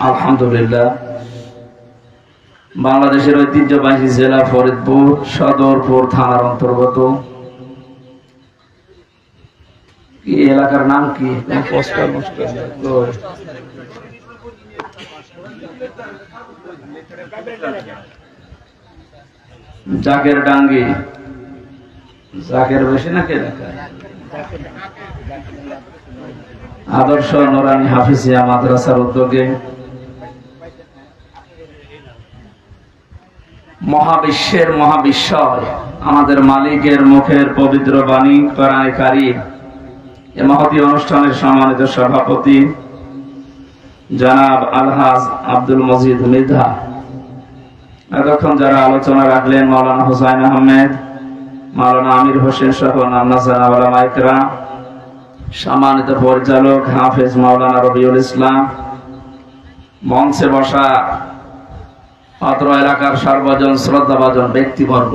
আলহামদুলিল্লাহ, বাংলাদেশের ঐতিহ্যবাহী জেলা ফরিদপুর সদরপুর থানার অন্তর্গত কি এলাকার নাম কি? জাকের ডাঙ্গি, জাকের বেশি নাকি এলাকা আদর্শ নুরানি হাফিজিয়া মাদ্রাসার উদ্যোগে মহাবিশ্বের মহাবিশ্বয় আমাদের মালিকের মুখের পবিত্র বাণী কোরআনে কারীম এই মহতী অনুষ্ঠানের সম্মানিত সভাপতি জনাব আলহাজ আব্দুল মজিদ মৃধা, এতক্ষণ যারা আলোচনা রাখলেন মাওলানা হুসাইন আহমেদ, মাওলানা আমির হোসেন সহ নামনা জানাব ওলামা ইকরাম, সম্মানিত পরিচালক হাফেজ মাওলানা রবিউল ইসলাম, মঞ্চে বসা অত্র এলাকার সর্বজন শ্রদ্ধাভাজন ব্যক্তিবর্গ,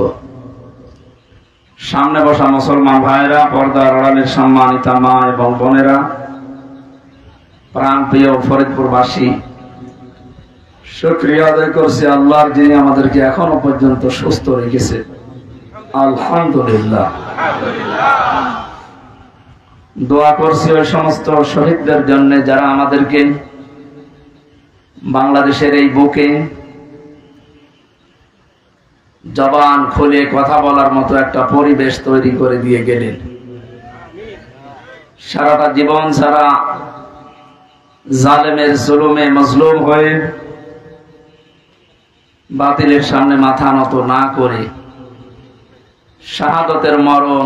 সামনে বসা মুসলমান ভাইরা, পর্দার আড়ালের সম্মানিতা মা এবং বোনেরা, প্রাণপ্রিয় ফরিদপুরবাসী, শুকরিয়া আদায় করছি আল্লাহর যিনি আমাদেরকে এখনো পর্যন্ত সুস্থ রেখেছে, আলহামদুলিল্লাহ। দোয়া করছি ওই সমস্ত শহীদদের জন্য যারা আমাদেরকে বাংলাদেশের এই বুকে জবান খুলে কথা বলার মতো একটা পরিবেশ তৈরি করে দিয়ে গেলেন। সারাটা জীবন সারা জালেমের জুলুমে মজলুম হয়ে বাতিলের সামনে মাথা নত না করে শাহাদতের মরণ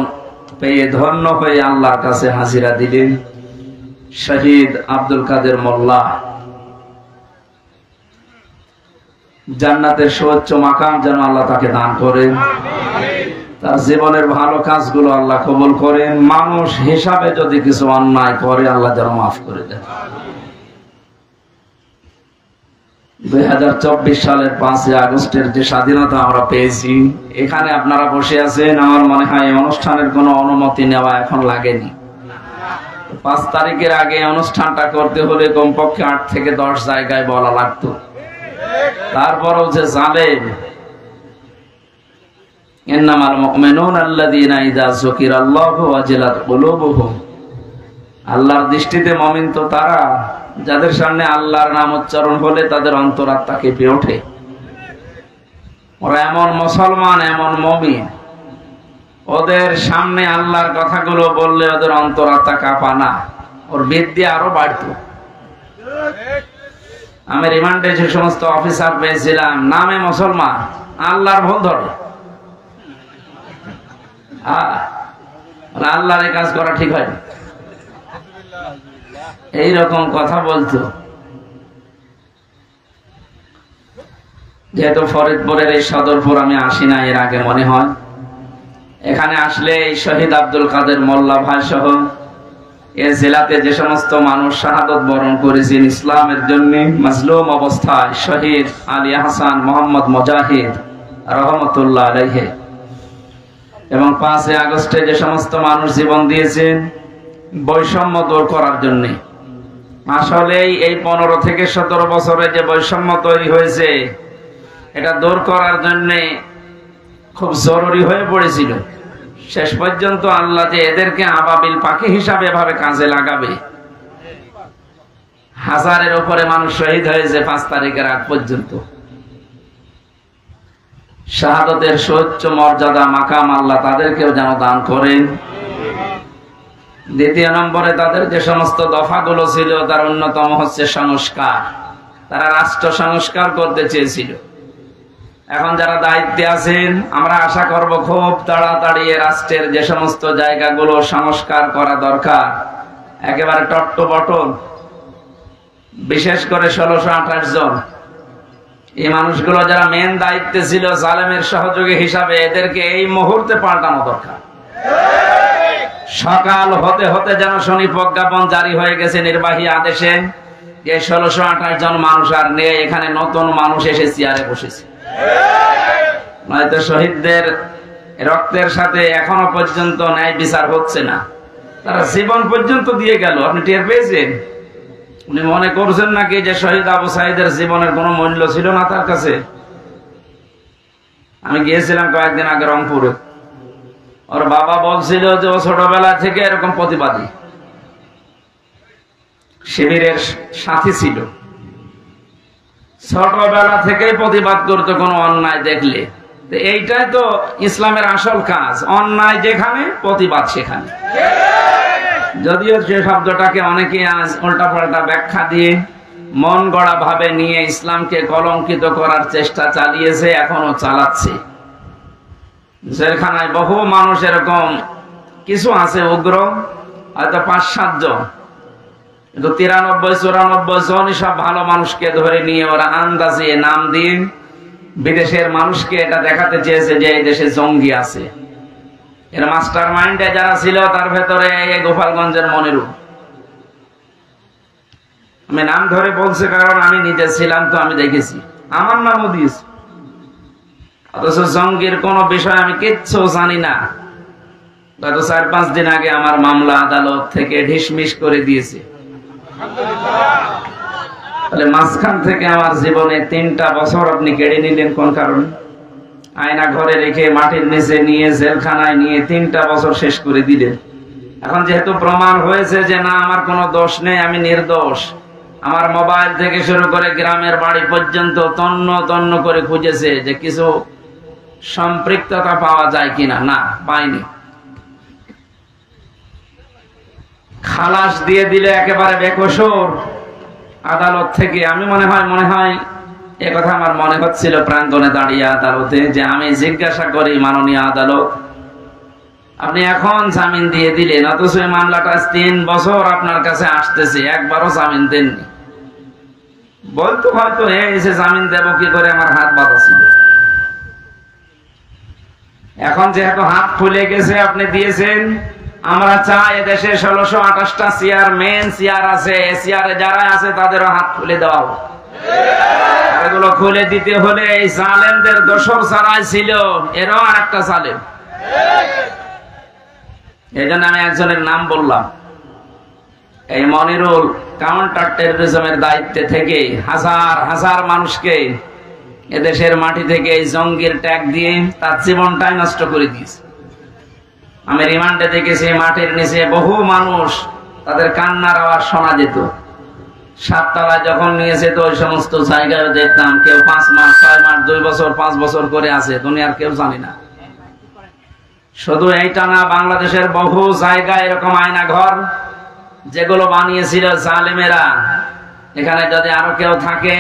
পেয়ে ধন্য হয়ে আল্লাহর কাছে হাজিরা দিলেন শহীদ আব্দুল কাদের মোল্লা। জান্নাতের সর্বোচ্চ মাকাম যেন আল্লাহ তাকে দান করেন, তার জীবনের ভালো কাজগুলো আল্লাহ কবুল করেন, মানুষ হিসাবে যদি কিছু অন্যায় করে আল্লাহ যেন মাফ করে দেন। 2024 সালের 5 আগস্টের যে স্বাধীনতা আমরা পেয়েছি, এখানে আপনারা বসে আছেন, আমার মনে হয় এই অনুষ্ঠানের কোনো অনুমতি নেওয়া এখন লাগেনি। 5 তারিখের আগে অনুষ্ঠানটা করতে হলে কমপক্ষে 8 থেকে 10 জায়গায় বলা লাগতো। তারপরও যে জালেম, ইন্নামাল মুমিনুনা আল্লাযীনা ইযা যুকিরাল্লাহু ওয়াজিলাত কুলুবুহুম, আল্লাহর দৃষ্টিতে মুমিন তো তারা যাদের সামনে আল্লাহর নাম উচ্চারণ হলে তাদের অন্তরাত্মা কেঁপে ওঠে। ওরা এমন মুসলমান, এমন মুমিন, ওদের সামনে আল্লাহর কথাগুলো বললে ওদের অন্তরাত্মা কাঁপা না, ওর বিদ্যা আরো বাড়তো। আমি রিমান্ডে যে সমস্ত অফিসার পেয়েছিলাম, নামে মুসলমান, আল্লাহর ভুল ধরে, আল্লাহর এই কাজ করা ঠিক হয়, এইরকম কথা বলতো। যেহেতু ফরিদপুরের এই সদরপুর আমি আসি না এর আগে, মনে হয় এখানে আসলে এই শহীদ আব্দুল কাদের মোল্লা ভাই সহ এ জেলাতে যে সমস্ত মানুষ শাহাদত বরণ করেছেন ইসলামের জন্য, মাজলুম অবস্থায় শহীদ আলী হাসান মোহাম্মদ মুজাহিদ রহমতুল্লাহ আলাইহি, এবং 5 আগস্টে যে সমস্ত মানুষ জীবন দিয়েছেন বৈষম্য দূর করার জন্য। আসলেই এই 15 থেকে 17 বছরে যে বৈষম্য তৈরি হয়েছে, এটা দূর করার জন্য খুব জরুরি হয়ে পড়েছিল। শেষ পর্যন্ত আল্লাহ যে এদেরকে আবাবিল পাখি হিসাবে এভাবে কাজে লাগাবে, হাজারের উপরে মানুষ শহীদ হয়েছে 5 তারিখের আগ পর্যন্ত। শাহাদতের সর্বোচ্চ মর্যাদা মাকাম আল্লাহ তাদেরকেও যেন দান করেন। দ্বিতীয় নম্বরে তাদের যে সমস্ত দফাগুলো ছিল তার অন্যতম হচ্ছে সংস্কার। তারা রাষ্ট্র সংস্কার করতে চেয়েছিল। এখন যারা দায়িত্বে আছেন, আমরা আশা করব খুব তাড়াতাড়ি রাষ্ট্রের যে সমস্ত জায়গাগুলো সংস্কার করা দরকার, একেবারে টট্ট বটন, বিশেষ করে 1628 জন এই মানুষগুলো যারা মেন দায়িত্বে ছিল জালেমের সহযোগী হিসাবে, এদেরকে এই মুহূর্তে পাল্টানো দরকার। সকাল হতে হতে যেন শনি প্রজ্ঞাপন জারি হয়ে গেছে নির্বাহী আদেশে, যে 1628 জন মানুষ আর নেই, এখানে নতুন মানুষ এসে চেয়ারে বসেছে। নয়তো শহীদদের রক্তের সাথে এখনো পর্যন্ত ন্যায় বিচার হচ্ছে না। তারা জীবন পর্যন্ত দিয়ে গেল, আপনি টের পেয়েছেন? উনি মনে করছেন নাকি যে শহীদ আবু সাঈদের জীবনের কোনো মূল্য ছিল না তার কাছে? আমি গিয়েছিলাম কয়েকদিন আগে রংপুরে। ওর বাবা বলছিল যে ও ছোটবেলা থেকে এরকম প্রতিবাদী, শিবিরের সাথী ছিল, ছোটবেলা থেকেই প্রতিবাদ করতো কোনো অন্যায় দেখলে। এইটাই তো ইসলামের আসল কাজ, অন্যায় যেখানে প্রতিবাদ সেখানে। যদিও সে শব্দটাকে অনেকে আজ উল্টাপাল্টা ব্যাখ্যা দিয়ে মন গড়া ভাবে নিয়ে ইসলামকে কলঙ্কিত করার চেষ্টা চালিয়েছে, এখনো চালাচ্ছে। জেলখানায় বহু মানুষ এরকম কিছু আছে উগ্র, হয়তো 5-7 জন, কিন্তু 93-94 জনই সব ভালো মানুষকে ধরে নিয়ে ওরা আন্দাজে নাম দিয়ে বিদেশের মানুষকে এটা দেখাতে চেয়েছে যে এই দেশে জঙ্গি আছে। এর মাস্টার মাইন্ডে যারা ছিল তার ভেতরে এই গোপালগঞ্জের মনিরু। আমি নাম ধরে বলছি কারণ আমি নিজে ছিলাম, তো আমি দেখেছি, আমার নামও দিয়েছি। অথচ জঙ্গির কোন বিষয় আমি কিচ্ছু জানি না। গত 4-5 দিন আগে আমার মামলা আদালত থেকে ঢিসমিস করে দিয়েছে। তাহলে মাঝখান থেকে আমার জীবনে 3টা বছর আপনি কেড়ে নিলেন কোন কারণে? আয়না ঘরে রেখে মাটির নিচে নিয়ে জেলখানায় নিয়ে 3টা বছর শেষ করে দিলেন। এখন যেহেতু প্রমাণ হয়েছে যে না আমার কোনো দোষ নেই, আমি নির্দোষ, আমার মোবাইল থেকে শুরু করে গ্রামের বাড়ি পর্যন্ত তন্ন তন্ন করে খুঁজেছে যে কিছু সম্পৃক্ততা পাওয়া যায় কিনা, না পাইনি। খালাস দিয়ে দিলে একেবারে বেকসুর আদালত থেকে। আমি মনে হয় একথা আমার মনে হচ্ছিল প্রাঙ্গণে দাঁড়িয়ে আদালতে, যে আমি জিজ্ঞাসা করি মাননীয় আদালত, আপনি এখন জামিন দিয়ে দিলেন, অথচ এই মামলাটা 3 বছর আপনার কাছে আসতেছে, একবারও জামিন দেননি। বলতো হয়তো এসে জামিন দেব কি করে, আমার হাত বাঁধা ছিল। এখন যেহেতু হাত খুলে গেছে, আপনি দিয়েছেন। আমরা চাই এদেশে 1628টা চেয়ারম্যান চেয়ার আছে, চেয়ারে যারা আছে তাদেরও হাত খুলে দেওয়া হোক। এগুলো খুলে দিতে হলে এই জালেমদের দোসর যারাই ছিল এরাও আর একটা জালেম। এই জন্য আমি একজনের নাম বললাম। এই মনিরুল কাউন্টার টেরোরিজমের দায়িত্বে থেকে হাজার হাজার মানুষকে এদেশের মাটি থেকে এই জঙ্গির ট্যাগ দিয়ে তার জীবনটাই নষ্ট করে দিয়েছে। আমি রিমান্ডে দেখেছি মাটির নিচে বহু মানুষ, তাদের কান্নার আওয়াজ শোনা যেত। 7 তলায় যখন নিয়েছে তো ওই সমস্ত জায়গায় দেখতাম কেউ 5 মাস 6 মাস 2 বছর 5 বছর করে আছে, দুনিয়ার কেউ জানি না। শুধু এইটা না, বাংলাদেশের বহু জায়গায় এরকম আয়না ঘর যেগুলো বানিয়েছিল জালেমেরা, এখানে যদি আরো কেউ থাকে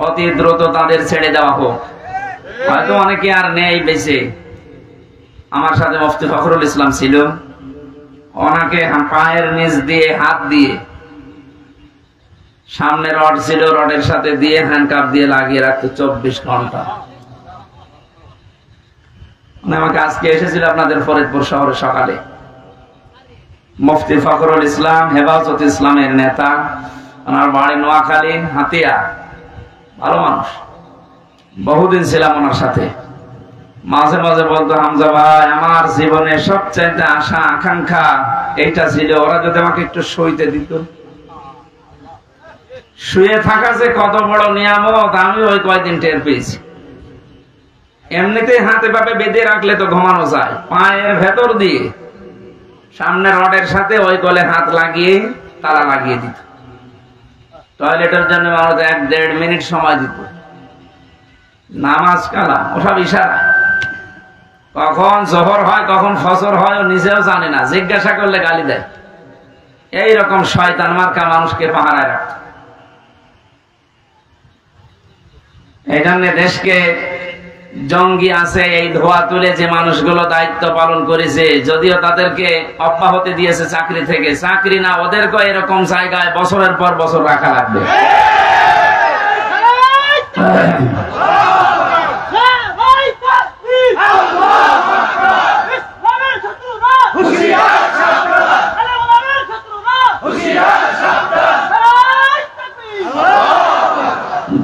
অতি দ্রুত তাদের ছেড়ে দেওয়া হোক। হয়তো অনেকে আর নেই বেঁচে। আমার সাথে মুফতি ফখরুল ইসলাম ছিল, ওনাকে পায়ের নিচ দিয়ে হাত দিয়ে, সামনে রড ছিল, রডের সাথে দিয়ে হ্যান্ডকাপ দিয়ে লাগিয়ে রাখতো 24 ঘন্টা। আমাকে আজকে এসেছিল আপনাদের ফরিদপুর শহরে সকালে। মুফতি ফখরুল ইসলাম হেফাজত ইসলামের নেতা, ওনার বাড়ি নোয়াখালী হাতিয়া, ভালো মানুষ, বহুদিন ছিলাম ওনার সাথে। মাঝে মাঝে বলতো, হামজা ভাই আমার জীবনের সবচাইতে আশা আকাঙ্ক্ষা এইটা ছিল, ওরা যদি আমাকে একটু শুইতে দিত। শুয়ে থাকা যে কত বড় নিয়ামত আমি ওই কয়েকদিন টের পেয়েছি। এমনিতেই হাতে পাপে বেঁধে রাখলে তো ঘুমানো যায়, পায়ের ভেতর দিয়ে সামনে রডের সাথে ওই গলে হাত লাগিয়ে তালা লাগিয়ে দিত। টয়লেটের জন্য মানুষ 1-1.5 মিনিট সময় দিত। নামাজ কালা ওসব ইশারা, কখন জোহর হয় কখন ফজর হয় ও নিজেও জানে না, জিজ্ঞাসা করলে গালি দেয়। এইরকম শয়তান মার্কা মানুষকে পাহারায় রাখত। এই জন্য দেশকে জঙ্গি আছে এই ধোয়া তুলে যে মানুষগুলো দায়িত্ব পালন করেছে, যদিও তাদেরকে অব্যাহতি দিয়েছে চাকরি থেকে, চাকরি না, ওদেরকে এরকম জায়গায় বছরের পর বছর রাখা লাগবে।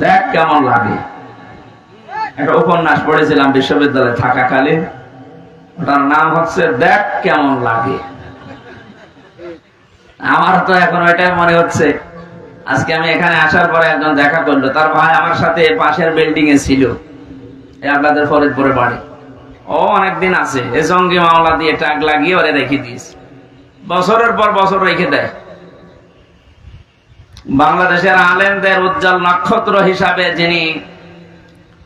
দেখ কেমন লাগে। একটা উপন্যাস পড়েছিলাম বিশ্ববিদ্যালয়ে থাকাকালীন, ওটার নাম হচ্ছে দেখ কেমন লাগে। আমার তো এখন ওইটাই মনে হচ্ছে। আজকে আমি এখানে আসার পরে একজন দেখা করলো, তার ভাই আমার সাথে পাশের বিল্ডিং এ ছিল, আপনাদের ফরিদপুরে বাড়ি। ও অনেকদিন আছে, এ সঙ্গে মামলা দিয়ে টাক লাগিয়ে ওরে রেখে দিয়েছে, বছরের পর বছর রেখে দেয়। বাংলাদেশের আলেমদের উজ্জ্বল নক্ষত্র হিসাবে যিনি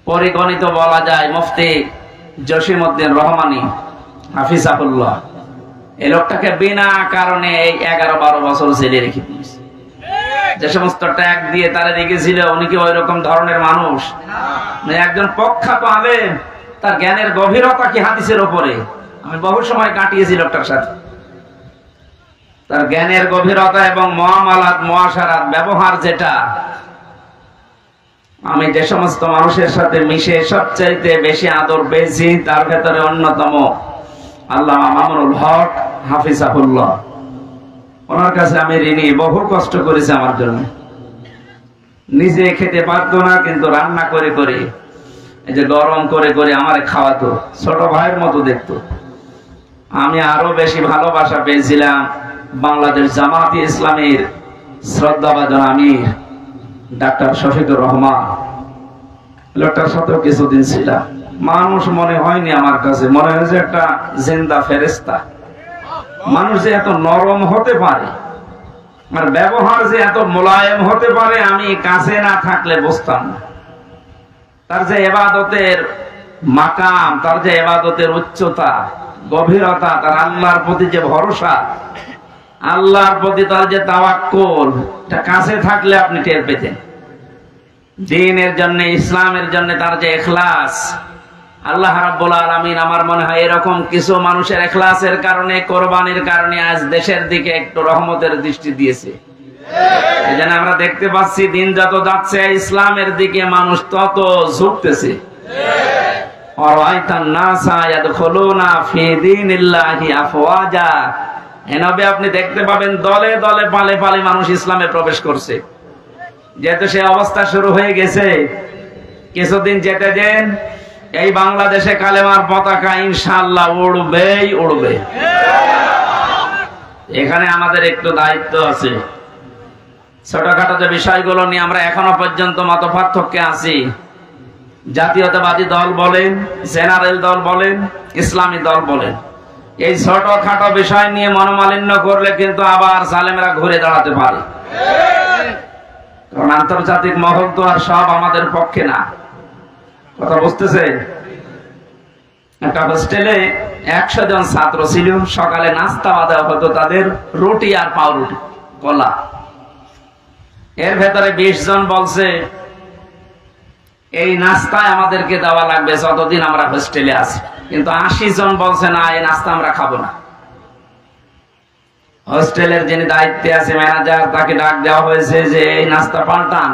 পরিগণিত বলা যায়, মুফতি জসিমউদ্দিন রহমানী হাফিজাহুল্লাহ, এই লোকটাকে বিনা কারণে এই 11-12 বছর জেলে রেখে দিয়েছে। যে সমস্ত ট্যাগ দিয়ে তারা রেখেছিল, উনি কি ওই রকম ধরনের মানুষ? একজন প্রখ্যাত আলেম, তার জ্ঞানের গভীরতা কি হাদিসের উপরে। আমি বহু সময় কাটিয়েছি লোকটার সাথে। তার জ্ঞানের গভীরতা এবং মুআমালাত মুআশারাত ব্যবহার, যেটা আমি যে সমস্ত মানুষের সাথে মিশে সবচাইতে বেশি আদর পেয়েছি, তার ভেতরে অন্যতম আল্লামা মামুনুল হক হাফিজাহুল্লাহ। ওনার কাছে আমি ঋণী, বহু কষ্ট করেছে আমার জন্য। নিজে খেতে পারতো না, কিন্তু রান্না করে করে, এই যে গরম করে করে আমারে খাওয়াতো, ছোট ভাইয়ের মতো দেখতো। আমি আরো বেশি ভালোবাসা পেয়েছিলাম বাংলাদেশ জামায়াতে ইসলামীর শ্রদ্ধাভাজন আমির ডাক্তার শফিকুর রহমান। লোকটার সাথেও কিছুদিন ছিলাম। মানুষ মনে হয়নি আমার কাছে, মনে হয়েছে একটা জিন্দা ফেরেশতা। মানুষ যে এত নরম হতে পারে, আর ব্যবহার যে এত মোলায়েম হতে পারে, আমি কাছে না থাকলে বুঝতাম না। তার যে ইবাদতের মাকাম, তার যে ইবাদতের উচ্চতা, গভীরতা, তার আল্লাহর প্রতি যে ভরসা, আল্লাহর প্রতি তার যে তাওয়াক্কুল, এটা কাছে থাকলে আপনি টের পেতেন। দ্বীনের জন্য, ইসলামের জন্য তার যে ইখলাস, আল্লাহ রাব্বুল আলামিন আমার মনে হয় এরকম কিছু মানুষের ইখলাসের কারণে, কোরবানির কারণে আজ দেশের দিকে একটু রহমতের দৃষ্টি দিয়েছে। এজন্য আমরা দেখতে পাচ্ছি দিন যত যাচ্ছে ইসলামের দিকে মানুষ তত ঝুঁকতেছে। আরাইতান নাসা ইয়াদখুলুনা ফি দীনিল্লাহি আফওয়াজা, এভাবে আপনি দেখতে পাবেন দলে দলে পালে পালে মানুষ ইসলামে প্রবেশ করছে। যেহেতু সে অবস্থা শুরু হয়ে গেছে, কিছুদিন যেতে দেন, এই বাংলাদেশে কালেমার পতাকা ইনশাআল্লাহ উড়বেই উড়বে। এখানে আমাদের একটু দায়িত্ব আছে। ছোটখাটো যে বিষয়গুলো নিয়ে আমরা এখনো পর্যন্ত মতপার্থক্যে আছি, জাতীয়তাবাদী দল বলেন, জেনারেল দল বলেন, ইসলামী দল বলেন, এই ছোটখাটো বিষয় নিয়ে মনোমালিন্য করলে কিন্তু আবার জালেমেরা ঘুরে দাঁড়াতে পারে। কারণ আন্তর্জাতিক মহল তো আর সব আমাদের পক্ষে না। কথা বুঝতেছে? একটা হোস্টেলে 100 জন ছাত্র ছিল। সকালে নাস্তা দেওয়া হতো তাদের রুটি আর পাউরুটি, কলা। এর ভেতরে 20 জন বলছে এই নাস্তায় আমাদেরকে দেওয়া লাগবে যতদিন আমরা হোস্টেলে আছি। কিন্তু 80 জন বলছে না, এই নাস্তা আমরা খাবো না। হোস্টেলের যিনি দায়িত্বে আছে, ম্যানেজার, তাকে ডাক দেওয়া হয়েছে যে এই নাস্তা পাল্টান।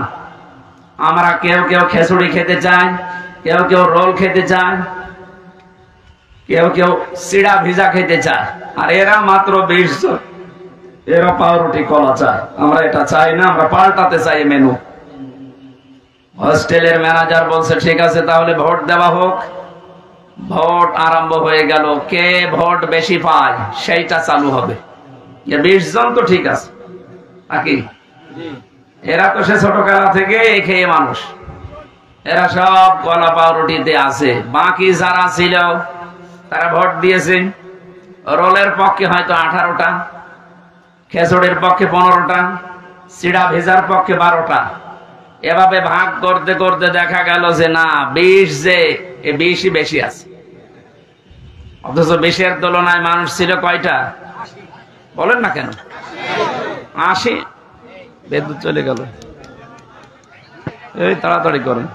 আমরা কেউ কেউ খিচুড়ি খেতে চাই, কেউ কেউ রোল খেতে চায়, কেউ কেউ চিড়া ভিজা খেতে চায়, আর এরা মাত্র 20 জন, এরা পাউরুটি কলা চায়। আমরা এটা চাই না, আমরা পাল্টাতে চাই মেনু। হোস্টেলের ম্যানেজার বলছে ঠিক আছে, তাহলে ভোট দেওয়া হোক। ভোট আরম্ভ হয়ে গেল, কে ভোট বেশি পায় সেইটা চালু হবে। 20 জন তো ঠিক আছে, নাকি? এরা তো সে ছোটবেলা থেকে এই খেয়ে মানুষ, এরা সব কলা পাউরুটিতে আছে। বাকি যারা ছিল তারা ভোট দিয়েছে। রোলের পক্ষে হয়তো 18টা, খেচুড়ির পক্ষে 15টা, চিড়া ভেজার পক্ষে 12টা। এভাবে ভাগ করতে করতে দেখা গেল যে না, 20 যে 20ই বেশি আছে। অথচ 20-এর তুলনায় মানুষ ছিল কয়টা বলেন না কেন? 80। বিদ্যুৎ চলে গেল, এই তাড়াতাড়ি করেন।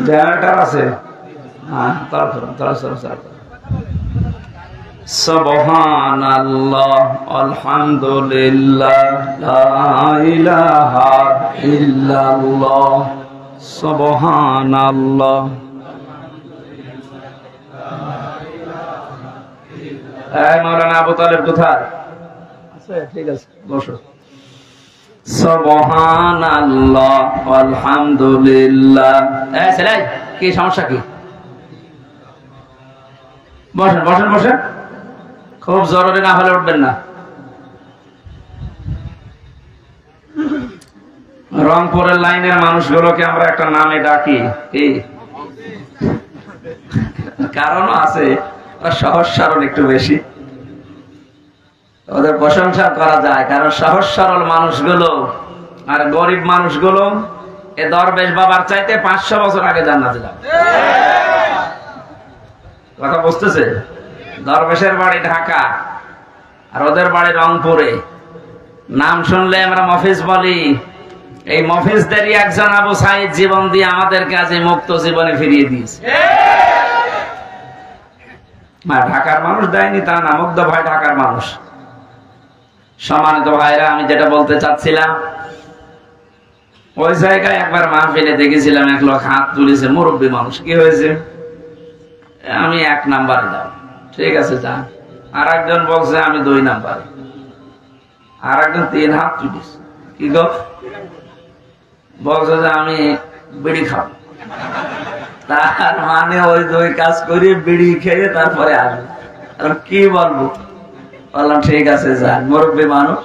জেনারেটর আছে? হ্যাঁ, সুবহানাল্লাহ, আলহামদুলিল্লাহ, লা ইলাহা ইল্লাল্লাহ, সুবহানাল্লাহ। এই মাওলানা আবু তালেব কোথায়? ঠিক আছে, বসো। সুবহানাল্লাহ আলহামদুলিল্লাহ। এই ছেলে, কি সমস্যা কি? বসেন বসেন বসেন, খুব জরুরি না হলে উঠবেন না। রংপুরের লাইনের মানুষগুলোকে আমরা একটা নামে ডাকি, কি কারণও আছে, সহজ সরল একটু বেশি, ওদের প্রশংসা করা যায়, কারণ সহজ সরল মানুষগুলো আর গরিব মানুষগুলো এ দরবেশ বাবার চাইতে 500 বছর আগে জান্নাতে যাবে। কথা বুঝতেছে? দরবেশের বাড়ি ঢাকা আর ওদের বাড়ি রংপুরে। নাম শুনলে আমরা মফিজ বলি, এই মফিজদেরই একজন আবু সাইদ জীবন দিয়ে আমাদের কাছে মুক্ত জীবনে ফিরিয়ে দিয়েছে। ঢাকার মানুষ দেয়নি তা না, মুগ্ধ ভাই ঢাকার মানুষ। সম্মানিত ভাইরা, আমি যেটা বলতে চাচ্ছিলাম, ওই জায়গায় একবার মাহফিলে দেখেছিলাম এক লোক হাত তুলেছে, মুরব্বী মানুষ। কি হয়েছে? আমি 1 নাম্বারে যাব। ঠিক আছে, যান। আর একজন বলছে আমি 2 নাম্বারে, আর একজন 3 হাত তুলেছে। কি গো? বলছে যে আমি বিড়ি খাবো। তার মানে ওই 2 কাজ করে বিড়ি খেয়ে তারপরে আসবে। কি বলবো? বললাম ঠিক আছে, যান, মুরব্বী মানুষ,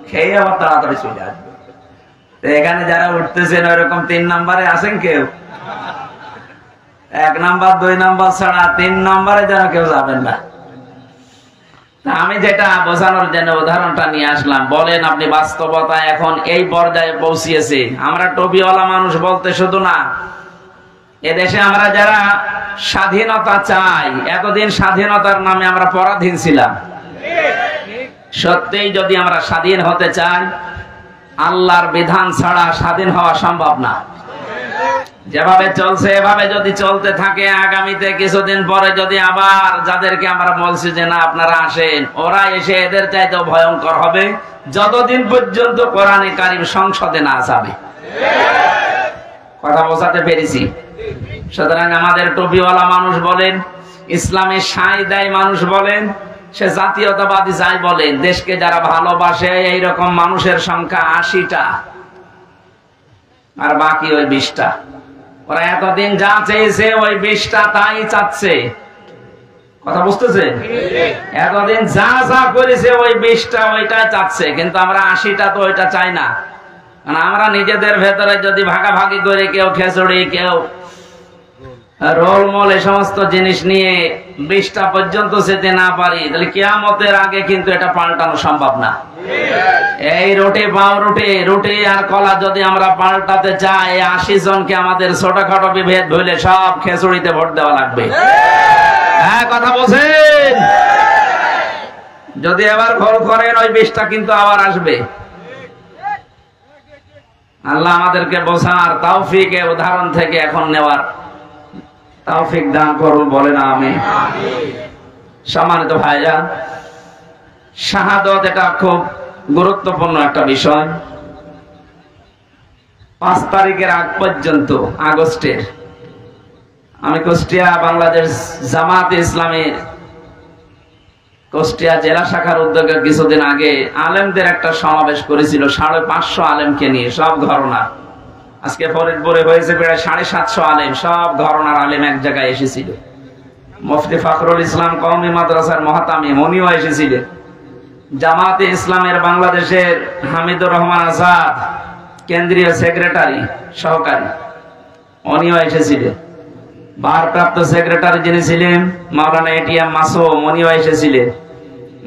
খেয়ে আবার তাড়াতাড়ি চলে আসবে। এখানে যারা উঠতেছেন ওইরকম 3 নাম্বারে আছেন কেউ? 1 নাম্বার 2 নাম্বার ছাড়া 3 নাম্বারে যেন কেউ যাবেন না। আমি যেটা বোঝানোর জন্য উদাহরণটা নিয়ে আসলাম, বলেন আপনি বাস্তবতা এখন এই পর্যায়ে পৌঁছিয়েছে। আমরা টুপিওয়ালা মানুষ বলতে শুধু না, এদেশে আমরা যারা স্বাধীনতা চাই, এতদিন স্বাধীনতার নামে আমরা পরাধীন ছিলাম। সত্যিই যদি আমরা স্বাধীন হতে চাই, আল্লাহর বিধান ছাড়া স্বাধীন হওয়া সম্ভব না। যেভাবে চলছে এভাবে যদি চলতে থাকে, আগামীতে কিছুদিন পরে যদি আবার যাদেরকে আমরা বলছি যে না আপনারা আসেন, ওরা এসে এদের চাইতেও ভয়ঙ্কর হবে, যতদিন পর্যন্ত কোরআনে কারীম সংসদে না যাবে। কথা বোঝাতে পেরেছি? সুতরাং আমাদের টুপিওয়ালা মানুষ বলেন, ইসলামে সাই দেয় মানুষ বলেন, সে জাতীয়তাবাদী যাই বলেন, দেশকে যারা ভালোবাসে এইরকম মানুষের সংখ্যা 80টা, আর বাকি ওই 20টা। ওরা এতদিন যা চেয়েছে ওই 20টা তাই চাচ্ছে। কথা বুঝতেছে? এতদিন যা যা করেছে ওই 20টা ওইটাই চাচ্ছে, কিন্তু আমরা 80টা তো ওইটা চাই না। কারণ আমরা নিজেদের ভেতরে যদি ভাগাভাগি করে, কেউ খিচুড়ি, কেউ রোলমল, এই সমস্ত জিনিস নিয়ে 20টা পর্যন্ত যেতে না পারি, তাহলে কিয়ামতের আগে কিন্তু এটা পাল্টানো সম্ভব না। এই রুটি পাউরুটি, রুটি আর কলা যদি আমরা পাল্টাতে চাই, 80 জনকে আমাদের ছোটখাটো বিভেদ ভুলে সব খিচুড়িতে ভোট দেওয়া লাগবে। হ্যাঁ, কথা বলছেন? যদি এবার ভুল করেন ওই 20টা কিন্তু আবার আসবে। আল্লাহ আমাদেরকে বোঝার তৌফিক, উদাহরণ থেকে এখন নেওয়ার তৌফিক দান করুন, বলেন আমিন। সম্মানিত ভাইরা, শাহাদাত এটা খুব গুরুত্বপূর্ণ একটা বিষয়। 5 তারিখের আগ পর্যন্ত, আগস্টের, আমি কুষ্টিয়া বাংলাদেশ জামাতে ইসলামীর কুষ্টিয়া জেলা শাখার উদ্যোগে কিছুদিন আগে আলেমদের একটা সমাবেশ করেছিল, 550 আলেমকে নিয়ে, সব ঘরানার। আজকে ফরিদপুরে হয়েছে প্রায় 750 আলেম, সব ঘরানার আলেম এক জায়গায় এসেছিল। মুফতি ফখরুল ইসলাম কওমি মাদ্রাসার মুহতামিম, উনিও এসেছিলেন। জামাতে ইসলামের বাংলাদেশের হামিদুর রহমান আজাদ, কেন্দ্রীয় সেক্রেটারি সহকারী, উনিও এসেছিলেন। ভারপ্রাপ্ত সেক্রেটারি যিনি ছিলেন মাওলানা এটিএম মাসুম, উনিও এসেছিলেন।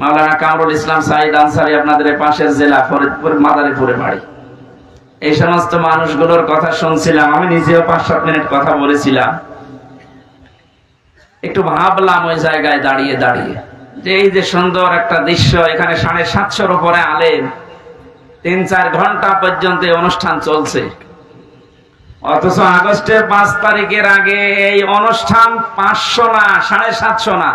মাওলানা কামরুল ইসলাম সাইদ আনসারী, আপনাদের পাশের জেলা ফরিদপুর মাদারীপুরে বাড়ি। এই সমস্ত মানুষগুলোর কথা শুনছিলাম, আমি নিজেও 5-7 মিনিট কথা বলেছিলাম। একটু ভাবলাম ওই জায়গায় দাঁড়িয়ে দাঁড়িয়ে যে এই যে সুন্দর একটা দৃশ্য, এখানে 750-র উপরে আলেম, 3-4 ঘন্টা পর্যন্ত অনুষ্ঠান চলছে, অথচ আগস্টের 5 তারিখের আগে এই অনুষ্ঠান 500 না, 750 না,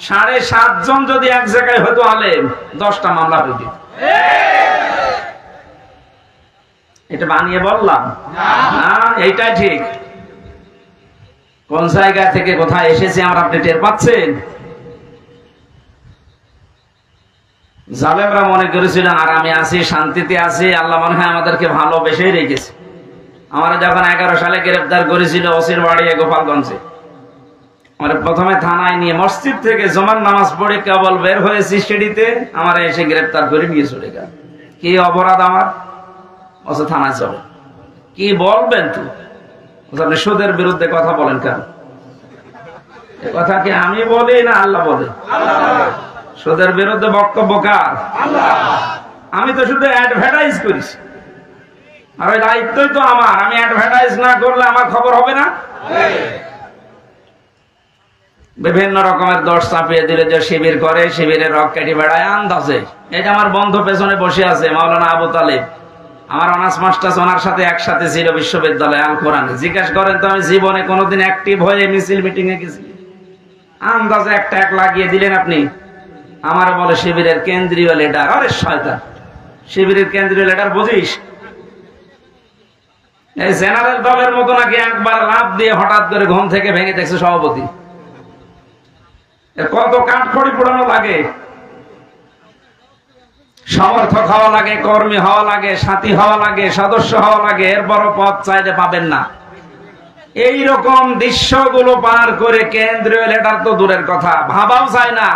7.5 জন যদি এক জায়গায় হতো আলেম, 10টা মামলা হইত। এটা বানিয়ে বললাম না, এইটাই ঠিক। কোন জায়গা থেকে কোথায় এসেছে আমরা, আপনি টের পাচ্ছেন? জালেমরা মনে করেছিল আরামে আছি, শান্তিতে আছি, আল্লাহ মনে হয় আমাদেরকে ভালোবেসেই রেখেছে। আমরা যখন 11 সালে গ্রেফতার করেছিল ওসির বাড়ি গোপালগঞ্জে, আমরা প্রথমে থানায় নিয়ে মসজিদ থেকে জমার নামাজ পড়ে কেবল বের হয়েছি সিঁড়িতে, আমার এসে গ্রেফতার করে নিয়ে চলে গেল। কি অপরাধ আমার? অথচ থানায় চলে। কি বলবেন তো? আপনি সুদের বিরুদ্ধে কথা বলেন কেন? এ কথা কি আমি বলি না আল্লাহ বলে? সুদের বিরুদ্ধে বক্তব্য কার? আমি তো শুধু অ্যাডভার্টাইজ করিস, আর ওই দায়িত্বই তো আমার। আমি অ্যাডভার্টাইজ না করলে আমার খবর হবে না। বিভিন্ন রকমের দোষ চাপিয়ে দিলে যে শিবির করে, শিবিরের রক কেটে বেড়ায় আন্দাজে। এই যে আমার বন্ধু পেছনে বসে আছে মাওলানা আবু তালেব, আমার অনার্স মাস্টার্স ওনার সাথে একসাথে ছিল বিশ্ববিদ্যালয়ে আল কোরআনে। জিজ্ঞাসা করেন তো আমি জীবনে কোনোদিন অ্যাক্টিভ হয়ে মিছিল মিটিং এ গেছি? আন্দাজে একটা এক লাগিয়ে দিলেন আপনি। আমার বলে শিবিরের কেন্দ্রীয় লিডার। আরে শয়তান, শিবিরের কেন্দ্রীয় লিডার বুঝিস? এই জেনারেল দলের মতো নাকি একবার লাফ দিয়ে হঠাৎ করে ঘুম থেকে ভেঙে দেখছে সভাপতি? কত কাঠখড়ি পোড়ানো লাগে, সমর্থক হওয়া লাগে, কর্মী হওয়া লাগে, সাথী হওয়া লাগে, সদস্য হওয়া লাগে, এরপরও পদ চাইলে পাবেন না। এই রকম দৃশ্যগুলো পার করে কেন্দ্রীয় লিডার তো দূরের কথা, ভাবাও চায় না।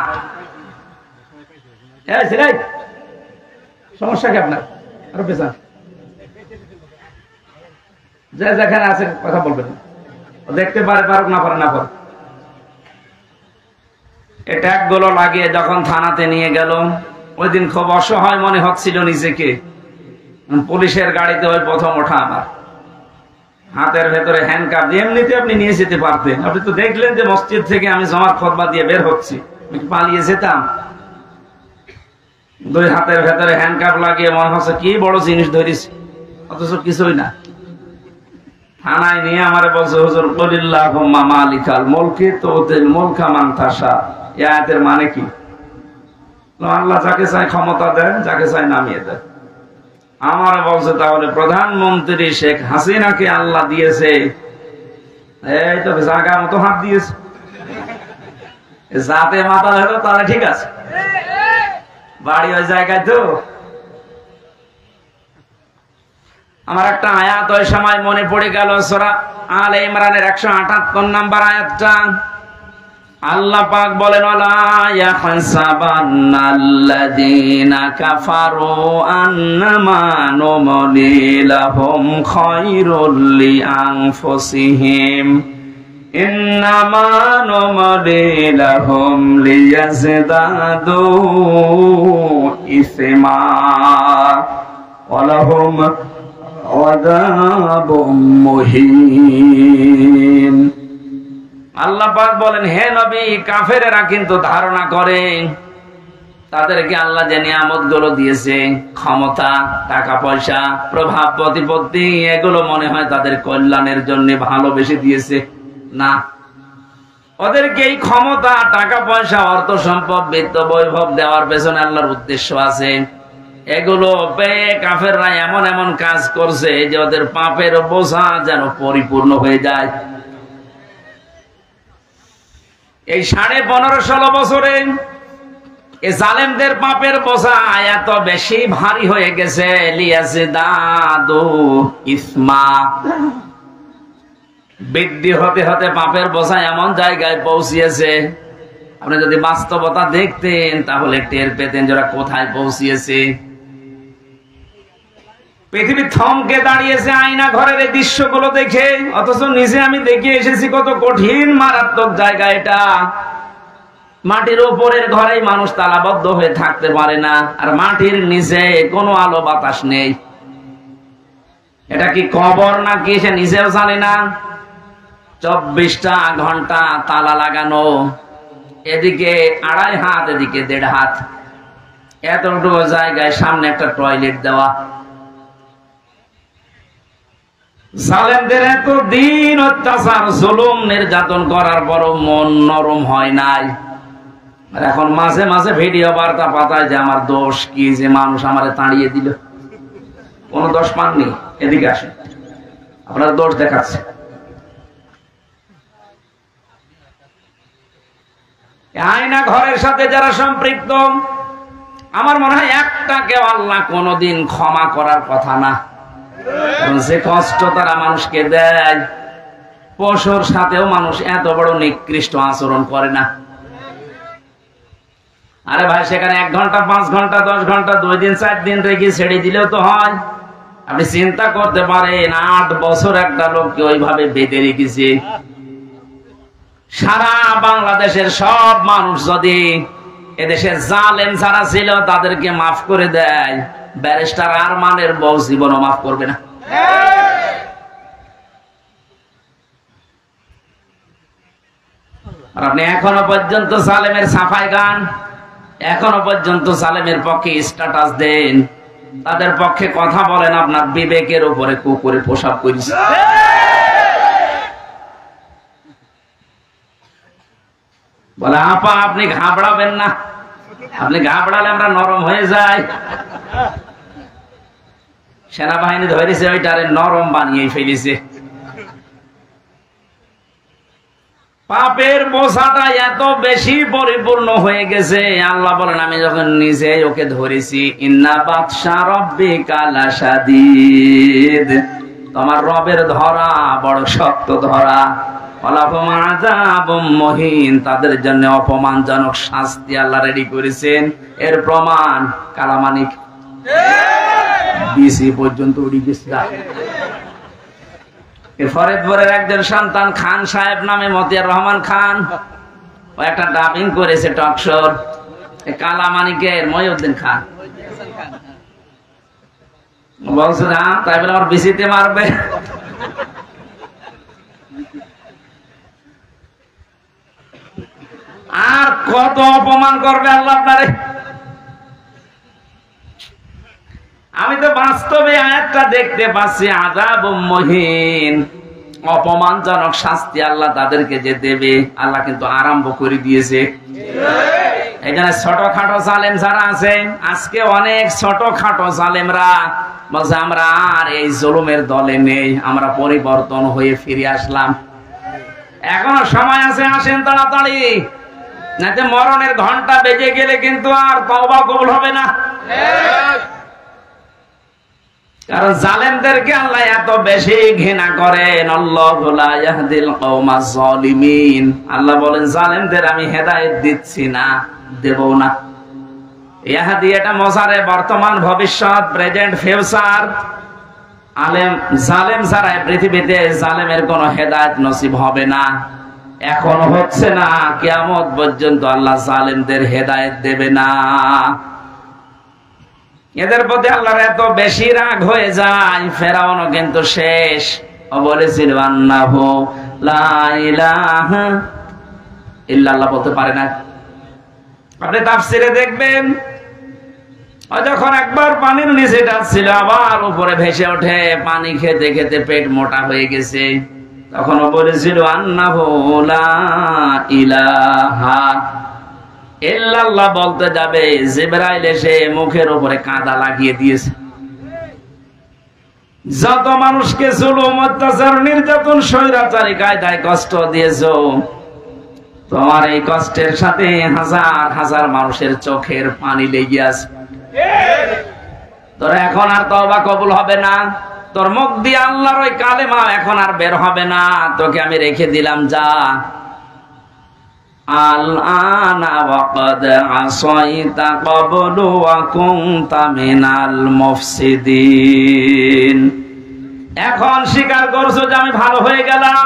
সমস্যা কি আপনার? আরো পেছান যে যেখানে আছে কথা বলবেন, দেখতে পারে পারুক, না পারে না পারে। এটা একগুলো লাগিয়ে যখন থানাতে নিয়ে গেল, ওই দিন খুব অসহায় মনে হচ্ছিল নিজেকে। পুলিশের গাড়িতে ওই প্রথম ওঠা আমার, হাতের ভেতরে হ্যান্ডকাপ। এমনিতে আপনি নিয়ে যেতে পারতেন, আপনি তো দেখলেন যে মসজিদ থেকে আমি জমার খুতবা দিয়ে বের হচ্ছি, পালিয়ে যেতাম। দুই হাতের ভেতরে হ্যান্ডকাপ লাগিয়ে মনে হচ্ছে কি বড় জিনিস ধরিস, অথচ কিছুই না। থানায় নিয়ে আমারে বলছে, হুজুর কুলিল্লাহুম্মা মালিকাল মুলকি তুতিল মুলকা মান তাশা। এই আয়াতের মানে কি? আল্লাহ যাকে চায় ক্ষমতা দেন, যাকে চায় নামিয়ে দেন। আমারে বলছে তাহলে প্রধানমন্ত্রী শেখ হাসিনাকে আল্লাহ দিয়েছে, এই তো জায়গা মতো হাত দিয়েছে। যাতে মাথা ধরো তাহলে ঠিক আছে, বাড়ি ওই জায়গায় তো। আমার একটা আয়াত ওই সময় মনে পড়ে গেল, সূরা আলে ইমরানের 178 নম্বর আয়াতটা। আল্লাহ পাক বলেন, ওয়ালা ইয়াহসাবান্নাল্লাযীনা কাফারু আন্নামা নুমলি লাহুম খায়রুল লিআনফুসিহিম ইন্নামা নুমলি লাহুম লিয়াজদাদু ইসমা ওয়ালাহুম আযাবুম মুহিন। আল্লাহ পাক বলেন, হে নবী, কাফেরেরা কিন্তু ধারণা করে তাদেরকে আল্লাহ যে নিয়ামত গুলো দিয়েছে, ক্ষমতা, টাকা পয়সা, প্রভাব প্রতিপত্তি, এগুলো মনে হয় তাদের কল্যাণের জন্য ভালোবেসে দিয়েছে। না, ওদেরকে এই ক্ষমতা, টাকা পয়সা, অর্থ সম্পদ, বিত্ত বৈভব দেওয়ার পেছনে আল্লাহর উদ্দেশ্য আছে। এগুলো পেয়ে কাফেররা এমন এমন কাজ করছে যে ওদের পাপের বোঝা যেন পরিপূর্ণ হয়ে যায়। এই 15.5-16 বছরে এই জালেমদের পাপের বোঝা এত বেশি ভারী হয়ে গেছে, লিয়াজদাদু ইসমা, বৃদ্ধি হতে হতে পাপের বোঝা এমন জায়গায় পৌঁছিয়েছে, আপনি যদি বাস্তবতা দেখতেন তাহলে টের পেতেন যারা কোথায় পৌঁছিয়েছে। পৃথিবী থমকে দাঁড়িয়েছে আয়না ঘরের এই দৃশ্যগুলো দেখে, অথচ নিজে আমি দেখে এসেছি কত কঠিন মারাত্মক জায়গা এটা। মাটির উপরের ঘরেই মানুষ তালাবদ্ধ হয়ে থাকতে পারে না, আর মাটির নিচে কোনো আলো বাতাস নেই। এটা কি কবর নাকি সে নিজেও জানে না। 24টা ঘন্টা তালা লাগানো, এদিকে 2.5 হাত, এদিকে 1.5 হাত, এতটুকু জায়গায় সামনে একটা টয়লেট দেওয়া। জালেমদের এত দিন অত্যাচার, জুলুম, নির্যাতন করার পরও মন নরম হয় নাই। আর এখন মাঝে মাঝে ভিডিও বার্তা পাঠায় যে আমার দোষ কি, যে মানুষ আমারে তাড়িয়ে দিল। কোন দোষ পাননি, এদিকে আসেন, আপনার দোষ দেখাচ্ছে। আয়না ঘরের সাথে যারা সম্পৃক্ত, আমার মনে হয় একটাকেও আল্লাহ কোনোদিন ক্ষমা করার কথা না। যে কষ্ট তারা মানুষকে দেয়, পশুর সাথেও মানুষ এত বড় নিকৃষ্ট আচরণ করে না। আরে ভাই, সেখানে 1 ঘন্টা 5 ঘন্টা 10 ঘন্টা 2 দিন 4 দিন রেখে ছেড়ে দিলেও তো হয়। আপনি চিন্তা করতে পারেন 8 বছর একটা লোককে ওইভাবে বেঁধে রেখেছে। সারা বাংলাদেশের সব মানুষ যদি এদেশের জালেম যারা ছিল তাদেরকে মাফ করে দেয়, ব্যারিস্টার আরমানের বউ জীবনও মাফ করবে না। আর আপনি এখনো পর্যন্ত জালেমের সাফাই গান, এখনো পর্যন্ত জালেমের পক্ষে স্ট্যাটাস দেন, তাদের পক্ষে কথা বলেন, আপনার বিবেকের উপরে কুকুরে পোশাক করেছে। বলে আপা আপনি ঘাবড়াবেন না, আপনি ঘাবড়ালে আমরা নরম হয়ে যাই। সেনাবাহিনী ধরেছে ওইটারে নরম বানিয়ে ফেলেছে। পাপের বোঝাটা এত বেশি পরিপূর্ণ হয়ে গেছে, আল্লাহ বলেন আমি যখন নিজে ওকে ধরেছি, ইন্না বাতশা রাব্বিকা লাশাদীদ, তোমার রবের ধরা বড় শক্ত ধরা। মহিন, তাদের জন্য অপমানজনক শাস্তি আল্লাহ রেডি করেছেন। এর প্রমাণ কালামানিক বিসি পর্যন্ত উড়ে গেছে। ফরিদপুরের একজন সন্তান খান সাহেব নামে, মতিয়ার রহমান খান, ও একটা ডাবিং করেছে টকশোর। কালামানিকের মহিউদ্দিন খান বলছে না, তাই বলে আমার বিসিতে মারবে। আর কত অপমান করবে আল্লাহ আপনারে। আমি তো বাস্তবে আয়াতটা দেখতে পাচ্ছি, আযাব মুহিন, অপমানজনক শাস্তি আল্লাহ তাদেরকে যে দেবে, আল্লাহ কিন্তু আরম্ভ করে দিয়েছে। এখানে ছোটখাটো জালেম যারা আছে, আজকে অনেক ছোটখাটো জালেমরা বলছে আমরা আর এই জুলুমের দলে নেই, আমরা পরিবর্তন হয়ে ফিরে আসলাম। এখনো সময় আছে, আসেন তাড়াতাড়ি, নাতে মরণের ঘন্টা বেজে গেলে কিন্তু আর তওবা কবুল হবে না। কারণ জালেমদেরকে আল্লাহ এত বেশি ঘৃণা করেন। আল্লাহু লা ইয়াহদিল কওমাজ জালিমিন, আল্লাহ বলেন জালেমদের আমি হেদায়েত দিচ্ছি না, দেব না। ইয়াহদি এটা মজারে বর্তমান ভবিষ্যৎ, প্রেজেন্ট ফিউচার। জালেম যারা পৃথিবীতে, জালেমের কোনো হেদায়েত নসিব হবে না, এখন হচ্ছে না, কিয়ামত পর্যন্ত আল্লাহ জালেমদের হেদায়েত দেবে না। এদের প্রতি আল্লাহর এত বেশি রাগ হয়ে যায়, ফেরাউনও কিন্তু শেষ। ও বলেছিল আন্নাহু লা ইলাহা ইল্লাল্লাহ, বলতে পারে না। আপনি তাফসিরে দেখবেন, ও যখন একবার পানির নিচে যাচ্ছিল, আবার উপরে ভেসে ওঠে, পানি খেতে খেতে পেট মোটা হয়ে গেছে, তখন ও বলেছিল আন্নাহু লা ইলাহা ইল্লাল্লাহ বলতে যাবে, জিবরাইল এসে মুখের উপরে কাঁদা লাগিয়ে দিয়েছে। যত মানুষকে জুলুম, অত্যাচার, নির্যাতন, স্বৈরাচারী কায়দায় কষ্ট দিয়েছো, তোমার এই কষ্টের সাথে হাজার হাজার মানুষের চোখের পানি লেগে আছে। তোর এখন আর তওবা কবুল হবে না, তোর মুখ দিয়ে আল্লাহর ওই কালেমা এখন আর বের হবে না, তোকে আমি রেখে দিলাম, যা। আল-আনা ওয়াকাদ আসাইতা ক্বাবলু ওয়া কুনতা মিনাল মুফসিদিন, এখন স্বীকার করছো যে আমি ভালো হয়ে গেলাম,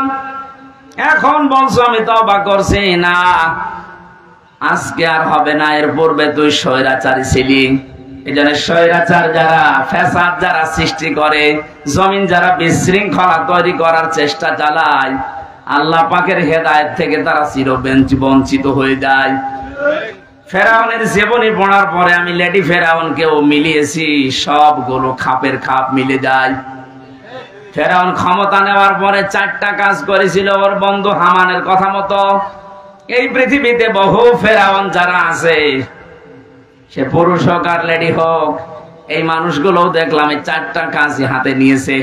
এখন বলছো আমি তওবা করছি না, আজকে আর হবে না। এর পূর্বে তুই স্বৈরাচারী ছিলি। এজন্য স্বৈরাচার যারা, ফ্যাসাদ যারা সৃষ্টি করে, জমিন যারা বিশৃঙ্খলা তৈরি করার চেষ্টা চালায়, আল্লাহ পাকের হেদায়েত থেকে তারা চিরবঞ্চিত হয়ে যায়। ফেরাউনের জীবনী পড়ার পরে আমি লেডি ফেরাউনকেও মিলিয়েছি, সবগুলো খাপের খাপ মিলে যায়। ফেরাউন ক্ষমতা নেওয়ার পরে 4টা কাজ করেছিল ওর বন্ধু হামানের কথা মতো। এই পৃথিবীতে বহু ফেরাউন যারা আছে, সে পুরুষ হোক আর লেডি হোক, এই মানুষগুলো দেখলাম এই 4টা কাজই হাতে নিয়েছে।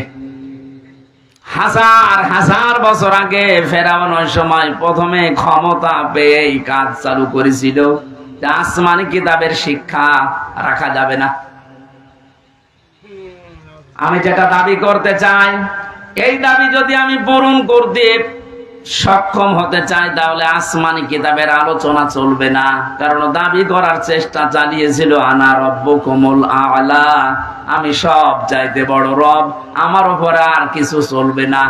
হাজার হাজার বছর আগে ফেরাউন ওই সময় প্রথমে ক্ষমতা পেয়ে এই কাজ চালু করেছিল, আসমানি কিতাবের শিক্ষা রাখা যাবে না। আমি যেটা দাবি করতে চাই, এই দাবি যদি আমি পূরণ করতে সক্ষম হতে চাই, তাহলে আসমানি কিতাবের আলোচনা চলবে না। কারণ দাবি করার চেষ্টা চালিয়েছিল আনা রব্বুকুমুল আ'লা, আমি সব চাইতে বড় রব, আমার উপরে আর কিছু চলবে না।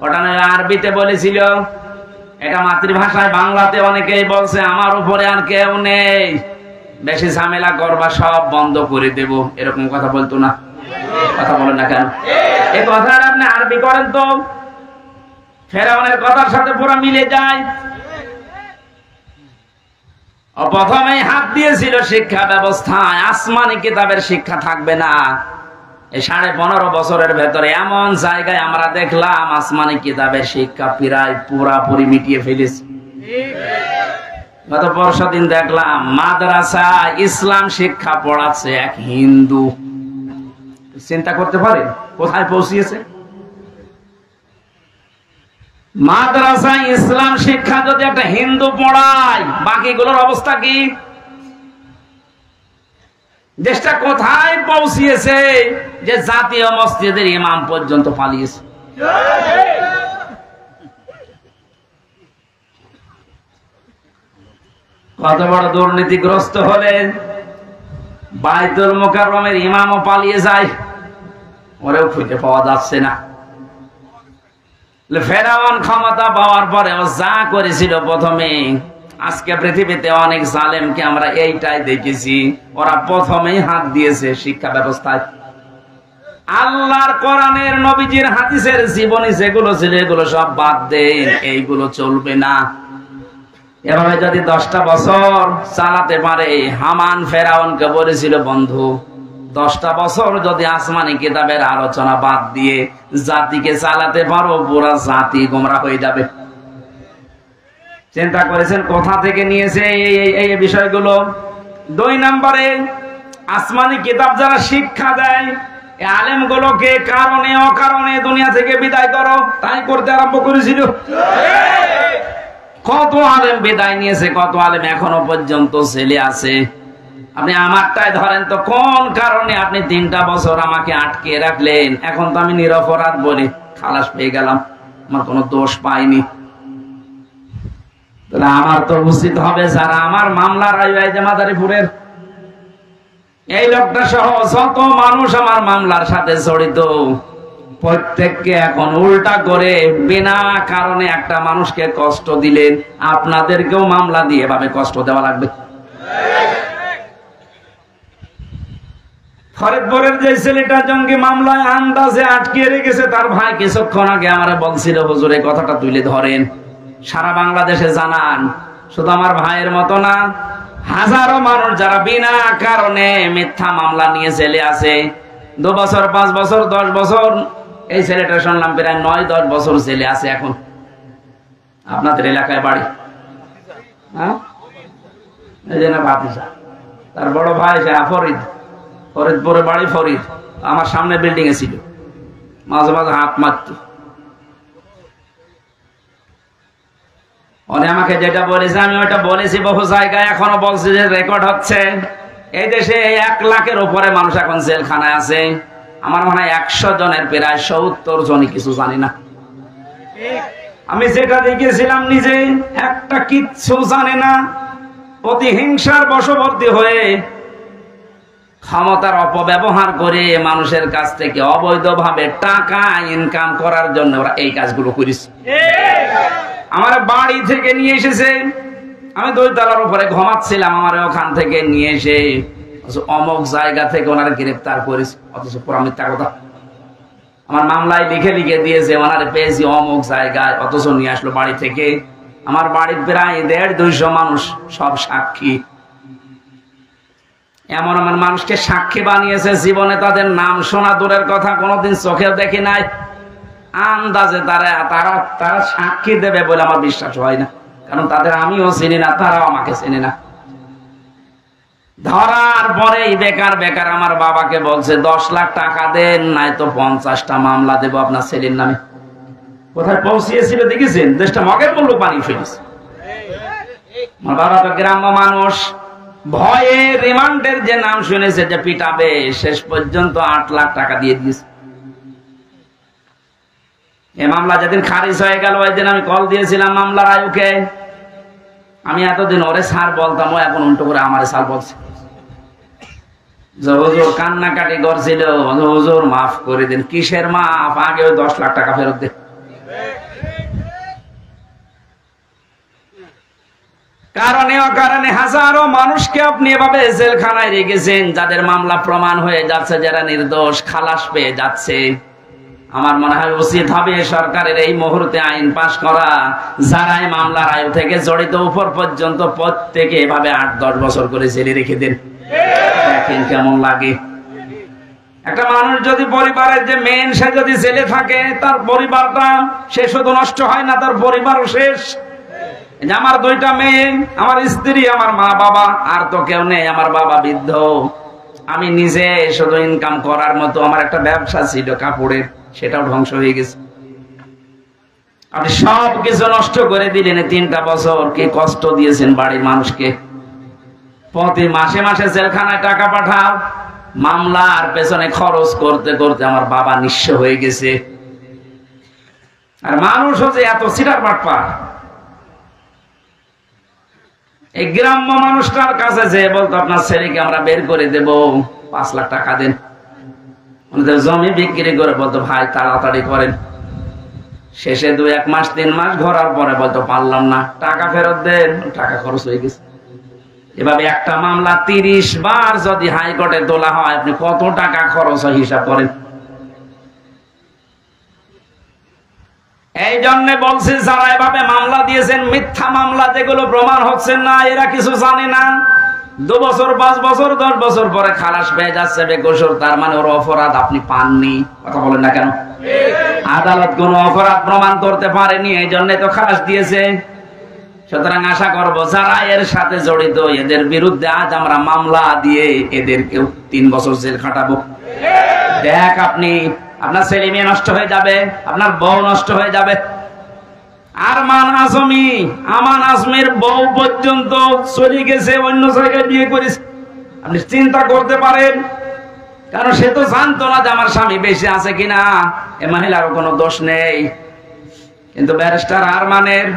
ওটা আরবিতে বলেছিল, এটা মাতৃভাষায় বাংলাতে অনেকেই বলছে আমার উপরে আর কেউ নেই, বেশি ঝামেলা করবা সব বন্ধ করে দেব, এরকম কথা বলতো না? কথা বলেন না কেন? এই কথাটা আপনি আরবি করেন তো ফেরাউনের কথার সাথে পুরো মিলে যায়। প্রথমেই হাত দিয়েছিল শিক্ষা ব্যবস্থায়, আসমানি কিতাবের শিক্ষা থাকবে না। এই 15.5 বছরের ভেতরে এমন জায়গায় আমরা দেখলাম আসমানি কিতাবের শিক্ষা প্রায় পুরাপুরি মিটিয়ে ফেলেছে। গত পরশুদিন দেখলাম মাদ্রাসা ইসলাম শিক্ষা পড়াচ্ছে এক হিন্দু। চিন্তা করতে পারেন কোথায় পৌঁছিয়েছে? মাদ্রাসা ইসলাম শিক্ষা যদি একটা হিন্দু পড়ায়, বাকিগুলোর অবস্থা কি? দেশটা কোথায় পৌঁছিয়েছে যে জাতীয় মসজিদের ইমাম পর্যন্ত পালিয়েছে। কত বড় দুর্নীতিগ্রস্ত হলেন, বাইতুল মুকাররমের ইমামও পালিয়ে যায়, ওরেও খুঁজে পাওয়া যাচ্ছে না। ফেরাউন ক্ষমতা পাওয়ার পরে ও যা করেছিল প্রথমে, আজকে পৃথিবীতে অনেক জালেমকে আমরা এইটাই দেখেছি, ওরা প্রথমেই হাত দিয়েছে শিক্ষা ব্যবস্থায়। আল্লাহর কোরআনের নবীজির হাদিসের জীবনী যেগুলো ছিল এগুলো সব বাদ দেন, এইগুলো চলবে না। এভাবে যদি 10টা বছর চালাতে পারে, হামান ফেরাউনকে বলেছিল বন্ধু 10টা বছর যদি আসমানি কিতাবের আলোচনা বাদ দিয়ে জাতিকে চালাতে পারো, পুরা জাতি গোমরা হয়ে যাবে। চিন্তা করেছেন কোথা থেকে নিয়েছে এই বিষয়গুলো? 2 নম্বরে, আসমানি কিতাব যারা শিক্ষা দেয়, এই আলেমগুলোকে কারণে অকারণে দুনিয়া থেকে বিদায় করো, তাই করতে আরম্ভ করেছিল। কত আলেম বিদায় নিয়েছে, কত আলেম এখনো পর্যন্ত ছেলে আছে। আপনি আমারটাই ধরেন তো, কোন কারণে আপনি 3টা বছর আমাকে আটকে রাখলেন? এখন তো আমি নিরপরাধ বলে খালাস পেয়ে গেলাম, আমার কোনো দোষ পাইনি। তাহলে আমার তো উচিত হবে যারা আমার মামলার মাদারীপুরের এই লোকটা সহ যত মানুষ আমার মামলার সাথে জড়িত, প্রত্যেককে এখন উল্টা করে বিনা কারণে একটা মানুষকে কষ্ট দিলেন, আপনাদেরকেও মামলা দিয়ে এভাবে কষ্ট দেওয়া লাগবে। ফরিদপুরের যে ছেলেটা জঙ্গি মামলায় আন্দাজে আটকে রেখেছে, তার ভাই কিছুক্ষণ আগে আমারে বলছিল হুজুর এই কথাটা তুলে ধরেন, সারা বাংলাদেশে জানান। শুধু আমার ভাইয়ের মতো না, হাজারো মানুষ যারা বিনা কারণে মিথ্যা মামলা নিয়ে জেলে আছে, 2 বছর 5 বছর 10 বছর। এই ছেলেটা শুনলাম প্রায় 9-10 বছর জেলে আছে এখন। আপনাদের এলাকায় বাড়ি, হ্যাঁ, এই যে না ভাতিজা, তার বড় ভাই সে ফরিদ, ফরিদপুরে বাড়ি ফরিদ, আমার সামনে বিল্ডিং এ ছিল, মাঝে মাঝে হাত মারত। উনি আমাকে যেটা বলেছে আমি ওটা বলেছি বহু জায়গায়, এখনো বলছি যে রেকর্ড হচ্ছে। এই দেশে 1 লাখের উপরে মানুষ এখন জেলখানায় আছে। আমার মনে হয় 100 জনের প্রায় 70 জনই কিছু জানি না। আমি যেটা দেখেছিলাম নিজে, একটা কিচ্ছু জানে না, প্রতিহিংসার বশবর্তী হয়ে ক্ষমতার অপব্যবহার করে মানুষের কাছ থেকে অবৈধভাবে টাকা ইনকাম করার জন্য ওরা এই কাজগুলো করেছে। আমার বাড়ি থেকে নিয়ে এসেছে, আমি 2 তলার উপরে ঘুমাচ্ছিলাম, আমার ওখান থেকে নিয়ে এসে অমুক জায়গা থেকে ওনারা গ্রেফতার করেছে, অথচ পুরা মিথ্যা কথা। আমার মামলায় লিখে লিখে দিয়েছে ওনারে পেয়েছি অমুক জায়গায়, অথচ নিয়ে আসলো বাড়ি থেকে। আমার বাড়ির প্রায় 150-200 মানুষ, সব সাক্ষী। এমন এমন মানুষকে সাক্ষী বানিয়েছে, জীবনে তাদের নাম শোনা দূরের কথা, কোনোদিন চোখেও দেখি নাই। আন্দাজে তারা সাক্ষী দেবে বলে আমার বিশ্বাস হয় না, কারণ তাদের আমিও চিনি না, তারাও আমাকে চেনে না। ধরার পরে বেকার বেকার আমার বাবাকে বলছে 10 লাখ টাকা দেন, নাই তো 50টা মামলা দেবো আপনার ছেলের নামে। কোথায় পৌঁছিয়েছিল দেখেছেন? দেশটা মগের মূল্য পানি ফেলেছে। আমার বাবা তো গ্রাম্য মানুষ, ভয়ে রিমান্ডের যে নাম শুনেছে যে পিটাবে, শেষ পর্যন্ত 8 লাখ টাকা দিয়ে দিয়েছে। এই মামলা যেদিন খারিজ হয়ে গেল ওই দিন আমি কল দিয়েছিলাম মামলার আয়ুকে। আমি এতদিন ওরে স্যার বলতাম, ও এখন উল্টো করে আমারে স্যার বলছে। হুজুর কান্নাকাটি করছিল, হুজুর মাফ করে দিন। কিসের মাফ? আগে ওই 10 লাখ টাকা ফেরত দে। কারণে অকারণে হাজারো মানুষকে আপনি এভাবে জেলখানায় রেখেছেন, যাদের মামলা প্রমাণ হয়ে যাচ্ছে, যারা নির্দোষ খালাস পেয়ে যাচ্ছে। আমার মনে হয় উচিত হবে সরকারের এই মুহূর্তে আইন পাশ করা, যারা এই মামলার আয়ু থেকে জড়িত উপর পর্যন্ত প্রত্যেকে এভাবে 8-10 বছর করে জেলে রেখে দেন। দেখেন কেমন লাগে। একটা মানুষ যদি পরিবারের যে মেন, সে যদি জেলে থাকে, তার পরিবারটা সে শুধু নষ্ট হয় না, তার পরিবারও শেষ। আমার 2টা মেয়ে, আমার স্ত্রী, আমার মা বাবা, আর তো কেউ নেই। আমার বাবা বৃদ্ধ। আমি নিজে শুধু ইনকাম করার মতো আমার একটা ব্যবসা ছিল কাপড়ের, সেটাও ধ্বংস হয়ে গেছে। আপনি সব কিছু নষ্ট করে দিলেন। 3টা বছর কি কষ্ট দিয়েছেন বাড়ির মানুষকে। প্রতি মাসে মাসে জেলখানায় টাকা পাঠাও, মামলার পেছনে খরচ করতে করতে আমার বাবা নিঃস্ব হয়ে গেছে। আর মানুষ হচ্ছে এত সিটার বাটপা। এই গ্রাম্য মানুষটার কাছে যে বলতো আপনার ছেলেকে আমরা বের করে দেব, 5 লাখ টাকা দেন। জমি বিক্রি করে বলতো ভাই তাড়াতাড়ি করেন। শেষে 2-1 মাস 3 মাস ঘোরার পরে বলতো পারলাম না, টাকা ফেরত দেন। টাকা খরচ হয়ে গেছে। এভাবে একটা মামলা 30 বার যদি হাইকোর্টে তোলা হয়, আপনি কত টাকা খরচ হয় হিসাব করেন। এই জন্য বলছি, যারা এভাবে মামলা দিয়েছেন, মিথ্যা মামলা যেগুলো প্রমাণ হচ্ছে না, এরা কিছু জানে না। 2 বছর 5 বছর 10 বছর পরে খালাস পেয়ে যাচ্ছে বেকসুর, তার মানে ওর অপরাধ আপনি পাননি। কথা বলেন না কেন? আদালত কোনো অপরাধ প্রমাণ করতে পারেনি, এই জন্য তো খালাস দিয়েছে। সুতরাং আশা করব যারা এর সাথে জড়িত, এদের বিরুদ্ধে আজ আমরা মামলা দিয়ে এদেরকেও 3 বছর জেল খাটাবো। দেখ আপনি, আপনার ছেলে মেয়ে নষ্ট হয়ে যাবে, আপনার বউ নষ্ট হয়ে যাবে। আর আমান আজমির বউ পর্যন্ত চলে গেছে, অন্য জায়গায় বিয়ে করেছে। আপনি চিন্তা করতে পারেন, কারণ সে তো জানতো না যে আমার স্বামী বেশি আছে কিনা। এ মহিলারও কোনো দোষ নেই। কিন্তু ব্যারিস্টার আরমানের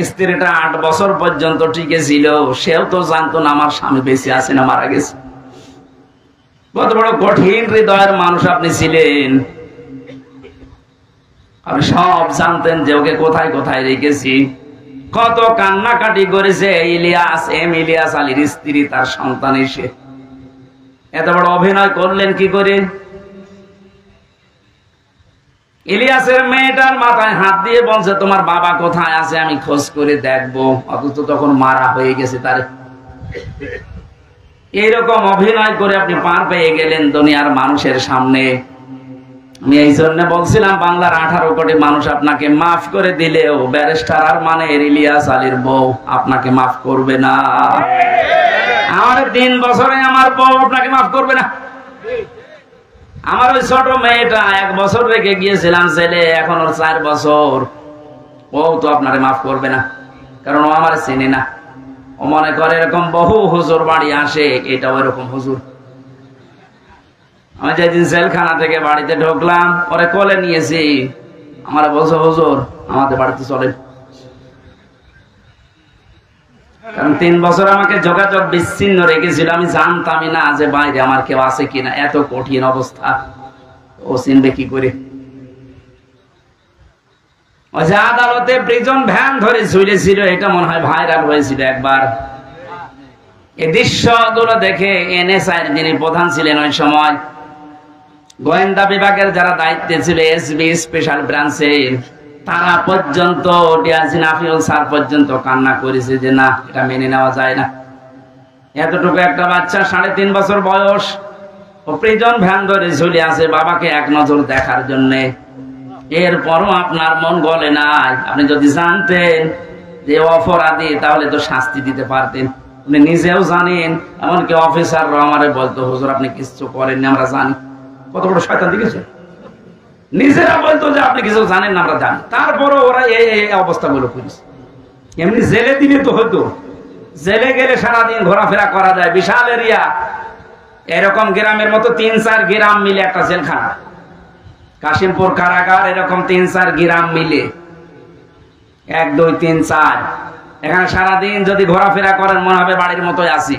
স্ত্রীটা 8 বছর পর্যন্ত টিকে ছিল, সেও তো জানতো না আমার স্বামী বেশি আছে না মারা গেছে। কত বড় কঠিন হৃদয়ের মানুষ আপনি ছিলেন। আপনি সব জানতেন যে ওকে কোথায় কোথায় রেখেছি। কত কান্নাকাটি করেছে ইলিয়াস আলীর স্ত্রী, তার সন্তান এসে। এত বড় অভিনয় করলেন কি করে? ইলিয়াসের মেয়েটার মাথায় হাত দিয়ে বলছে তোমার বাবা কোথায় আছে আমি খোঁজ করে দেখবো, অথচ তখন মারা হয়ে গেছে তার। এইরকম অভিনয় করে আপনি পার পেয়ে গেলেন দুনিয়ার মানুষের সামনে। আমি এই জন্য বলছিলাম, বাংলার 18 কোটি মানুষ আপনাকে মাফ করে দিলেও ব্যারিস্টার আরমানের ইলিয়াস আলীর বউ আপনাকে মাফ করবে না। আমার 3 বছরে আমার বউ আপনাকে মাফ করবে না। আমার ওই ছোট মেয়েটা 1 বছর রেখে গিয়েছিলাম ছেলে, এখন ওর 4 বছর। ও তো আপনারে মাফ করবে না, কারণ ও আমার চিনি না। ও মনে করে এরকম বহু হুজুর বাড়ি আসে, এটাও এরকম হুজুর। আমি যেদিন জেলখানা থেকে বাড়িতে ঢুকলাম, ওরে কোলে নিয়েছি, আমার বলছে হুজুর আমাদের বাড়িতে চলেন। কারণ 3 বছর আমাকে যোগাযোগ বিচ্ছিন্ন রেখেছিল, আমি জানতামই না যে বাইরে আমার কেউ আছে কিনা। এত কঠিন অবস্থা, ও চিনবে কি করে? ওই যে আদালতে প্রিজন ভ্যান ধরে ঝুলেছিল, এটা মনে হয় ভাইরাল হয়েছিল একবার। এই দৃশ্যগুলো দেখে এনএসআই যিনি প্রধান ছিলেন ওই সময়, গোয়েন্দা বিভাগের যারা দায়িত্বে ছিল, এসবি স্পেশাল ব্রাঞ্চের, তারা পর্যন্ত, ডিআইজি নাফিউল স্যার পর্যন্ত কান্না করেছে যে না, এটা মেনে নেওয়া যায় না। এতটুকু একটা বাচ্চা 3.5 বছর বয়স, ও প্রিজন ভ্যান ধরে ঝুলে আছে বাবাকে এক নজর দেখার জন্য। এরপরও আপনার মন গলে নাই। আপনি যদি জানতেন যে অপরাধী, তাহলে তো শাস্তি দিতে পারতেন। আপনি নিজেও জানেন, এমনকি অফিসাররা আমারে বলতো হুজুর আপনি কিছু করেননি, আমরা জানি। কত বড় শয়তান দেখেছেন? নিজেরা বলতো যে আপনি কিছু জানেন না, আমরা জানি। তারপরে ওরা এই অবস্থাগুলো করেছে। এমনি জেলে দিলে তো হতো, জেলে গেলে সারাদিন ঘোরাফেরা করা যায়, বিশাল এরিয়া। এরকম গ্রামের মতো 3-4 গ্রাম মিলে একটা জেলখানা। কাশিমপুর কারাগার এরকম 3-4 গ্রাম মিলে, 1, 2, 3, 4। এখানে সারাদিন যদি ঘোরাফেরা করেন মনে হবে বাড়ির মতোই আছি।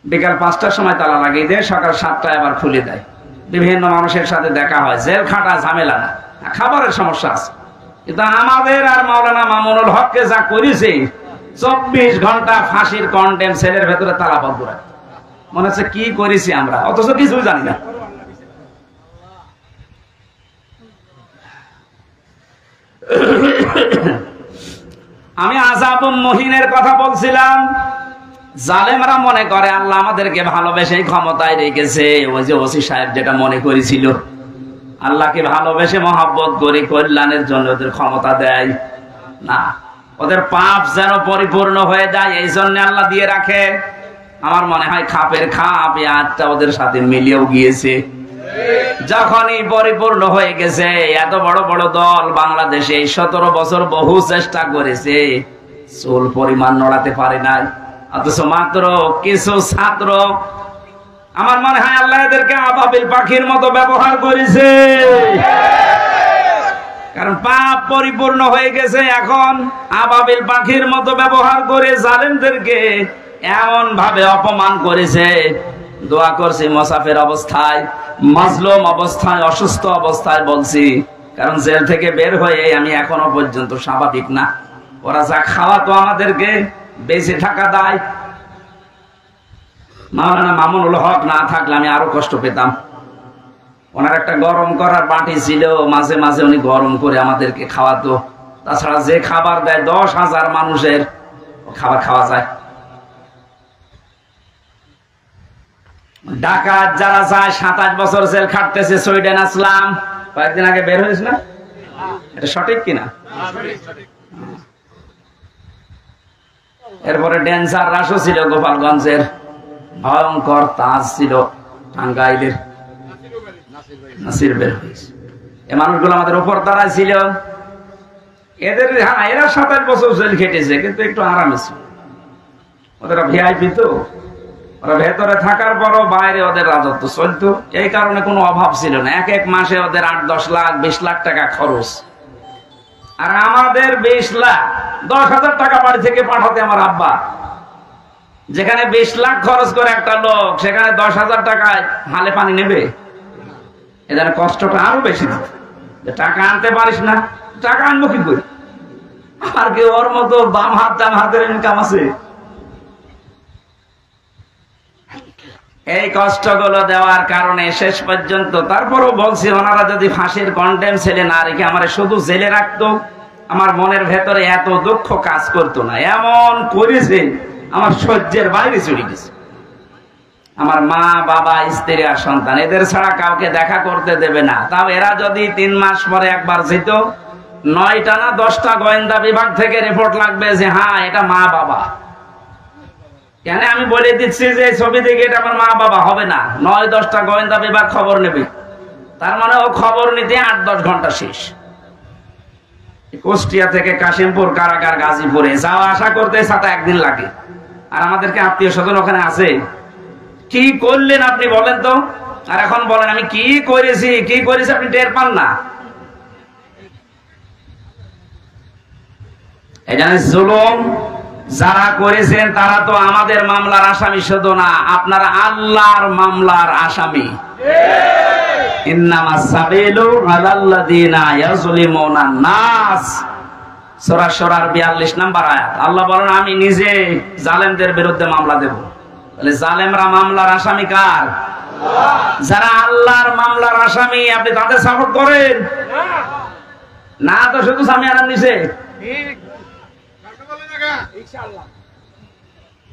বিকাল 5টার সময় তালা লাগিয়ে দেয়, সকাল 7টায় আবার খুলে দেয়। বিভিন্ন মানুষের সাথে দেখা হয়। জেল খাটা ঝামেলা না, খাবারের সমস্যা আছে। কিন্তু আমাদের আর মাওলানা মামুনুল হককে যা করেছে, 24 ঘন্টা ফাঁসির কন্টেম সেলের ভেতরে তালাবদ্ধ রাখে। মনে হচ্ছে কি করেছি আমরা, অথচ কিছুই জানি না। আমি আযাবুম মুহিনের কথা বলছিলাম। জালেমরা মনে করে আল্লাহ আমাদেরকে ভালোবেসে ক্ষমতায় রেখেছে। ওই যে ওসি সাহেব যেটা মনে করেছিল, আল্লাহকে ভালোবেসে মহব্বত করে কল্যাণের জন্য ওদের ক্ষমতা দেয় না। ওদের পাপ যেন পরিপূর্ণ হয়ে যায়, এই জন্য আল্লাহ দিয়ে রাখে। আমার মনে হয় খাপের খাপ এই আজটা ওদের সাথে মিলিয়েও গিয়েছে। যখনই পরিপূর্ণ হয়ে গেছে, এত বড় বড় দল বাংলাদেশে 17 বছর বহু চেষ্টা করেছে, চুল পরিমাণ নড়াতে পারে নাই। অথচ মাত্র কিছু ছাত্র, আমার মনে হয় আল্লাহ এদেরকে আবাবিল পাখির মতো ব্যবহার করেছে। কারণ পাপ পরিপূর্ণ হয়ে গেছে, এখন আবাবিল পাখির মতো ব্যবহার করে জালেমদেরকে এমন ভাবে অপমান করেছে। দোয়া করছি মুসাফির অবস্থায়, মাজলুম অবস্থায়, অসুস্থ অবস্থায় বলছি, কারণ জেল থেকে বের হয়ে আমি এখনো পর্যন্ত স্বাভাবিক না। ওরা যা খাওয়াতো আমাদেরকে, বেঁচে থাকা দায়। মাওলানা মামুনুল হক না থাকলে আমি আরো কষ্ট পেতাম। ওনার একটা গরম করার বাটি ছিল, মাঝে মাঝে উনি গরম করে আমাদেরকে খাওয়াতো। তাছাড়া যে খাবার দেয় 10,000 মানুষের খাবার খাওয়া যায়। ডাকাত যারা যায় 27 বছর জেল খাটতেছে, সুইডেন আসলাম কয়েকদিন আগে বের হয়েছে না, এটা সঠিক কিনা? এরপরে ডেন্সার রাসও ছিল গোপালগঞ্জের, ভয়ঙ্কর তাজ ছিল টাঙ্গাইলের, নাসির বের হয়েছে। এ মানুষগুলো আমাদের উপর দ্বারাই ছিল। এদের হ্যাঁ, এরা 27 বছর জেল খেটেছে, কিন্তু একটু আরামে ছিল। ওদের ভিআইপি তো, ওরা ভেতরে থাকার পরও বাইরে ওদের রাজত্ব চলতো। এই কারণে কোনো অভাব ছিল না। এক মাসে ওদের 8-10 লাখ 20 লাখ টাকা খরচ, আর আমাদের 20 লাখ 10,000 টাকা বাড়ি থেকে পাঠাতে আমার আব্বা। যেখানে 20 লাখ খরচ করে একটা লোক, সেখানে 10,000 টাকায় হালে পানি নেবে। এদের কষ্টটা আরো বেশি দিত। টাকা আনতে পারিস না, টাকা আনবো কি করে? আর কি ওর মতো বাম হাত ডান হাতের ইনকাম আছে? এই কষ্টগুলো দেওয়ার কারণে শেষ পর্যন্ত, তারপরও বলছি, ওনারা যদি ফাঁসির কন্টেম ছেলে না রেখে আমার শুধু জেলে রাখতো, আমার মনের ভেতরে এত দুঃখ কাজ করতো না। এমন করেছে আমার সহ্যের বাইরে চলে গেছে। আমার মা, বাবা, স্ত্রী আর সন্তান, এদের ছাড়া কাউকে দেখা করতে দেবে না। তাও এরা যদি 3 মাস পরে একবার যেত, 9টা না 10টা গোয়েন্দা বিভাগ থেকে রিপোর্ট লাগবে যে হ্যাঁ এটা মা বাবা। কেন আমি বলে দিচ্ছি যে ছবি দেখে এটা আমার মা বাবা হবে না, 9-10টা গোয়েন্দা বিভাগ খবর নেবে। তার মানে ও খবর নিতে 8-10 ঘন্টা শেষ। কুষ্টিয়া থেকে কাশিমপুর কারাগার গাজীপুরে যাওয়া আসা করতে 7 দিন লাগে। আর আমাদেরকে আত্মীয় স্বজন ওখানে আছে। কি করলেন আপনি বলেন তো? আর এখন বলেন আমি কি করেছি, কি করেছি আপনি টের পান না। এই জানেন জুলুম যারা করেছেন তারা তো আমাদের মামলার আসামি শুধু না, আপনারা আল্লাহর মামলার আসামি। ইন্নামাস সাবিলু আলাল্লাযিনা ইয়াজলিমুনা নাস, সূরা শুরার 42 নম্বর আয়াত। আল্লাহ বলেন আমি নিজে জালেমদের বিরুদ্ধে মামলা দেব। তাহলে জালেমরা মামলার আসামি কার? যারা আল্লাহর মামলার আসামি, আপনি তাদের সাপোর্ট করেন না? তো শুধু সামিয়ানা নিছে।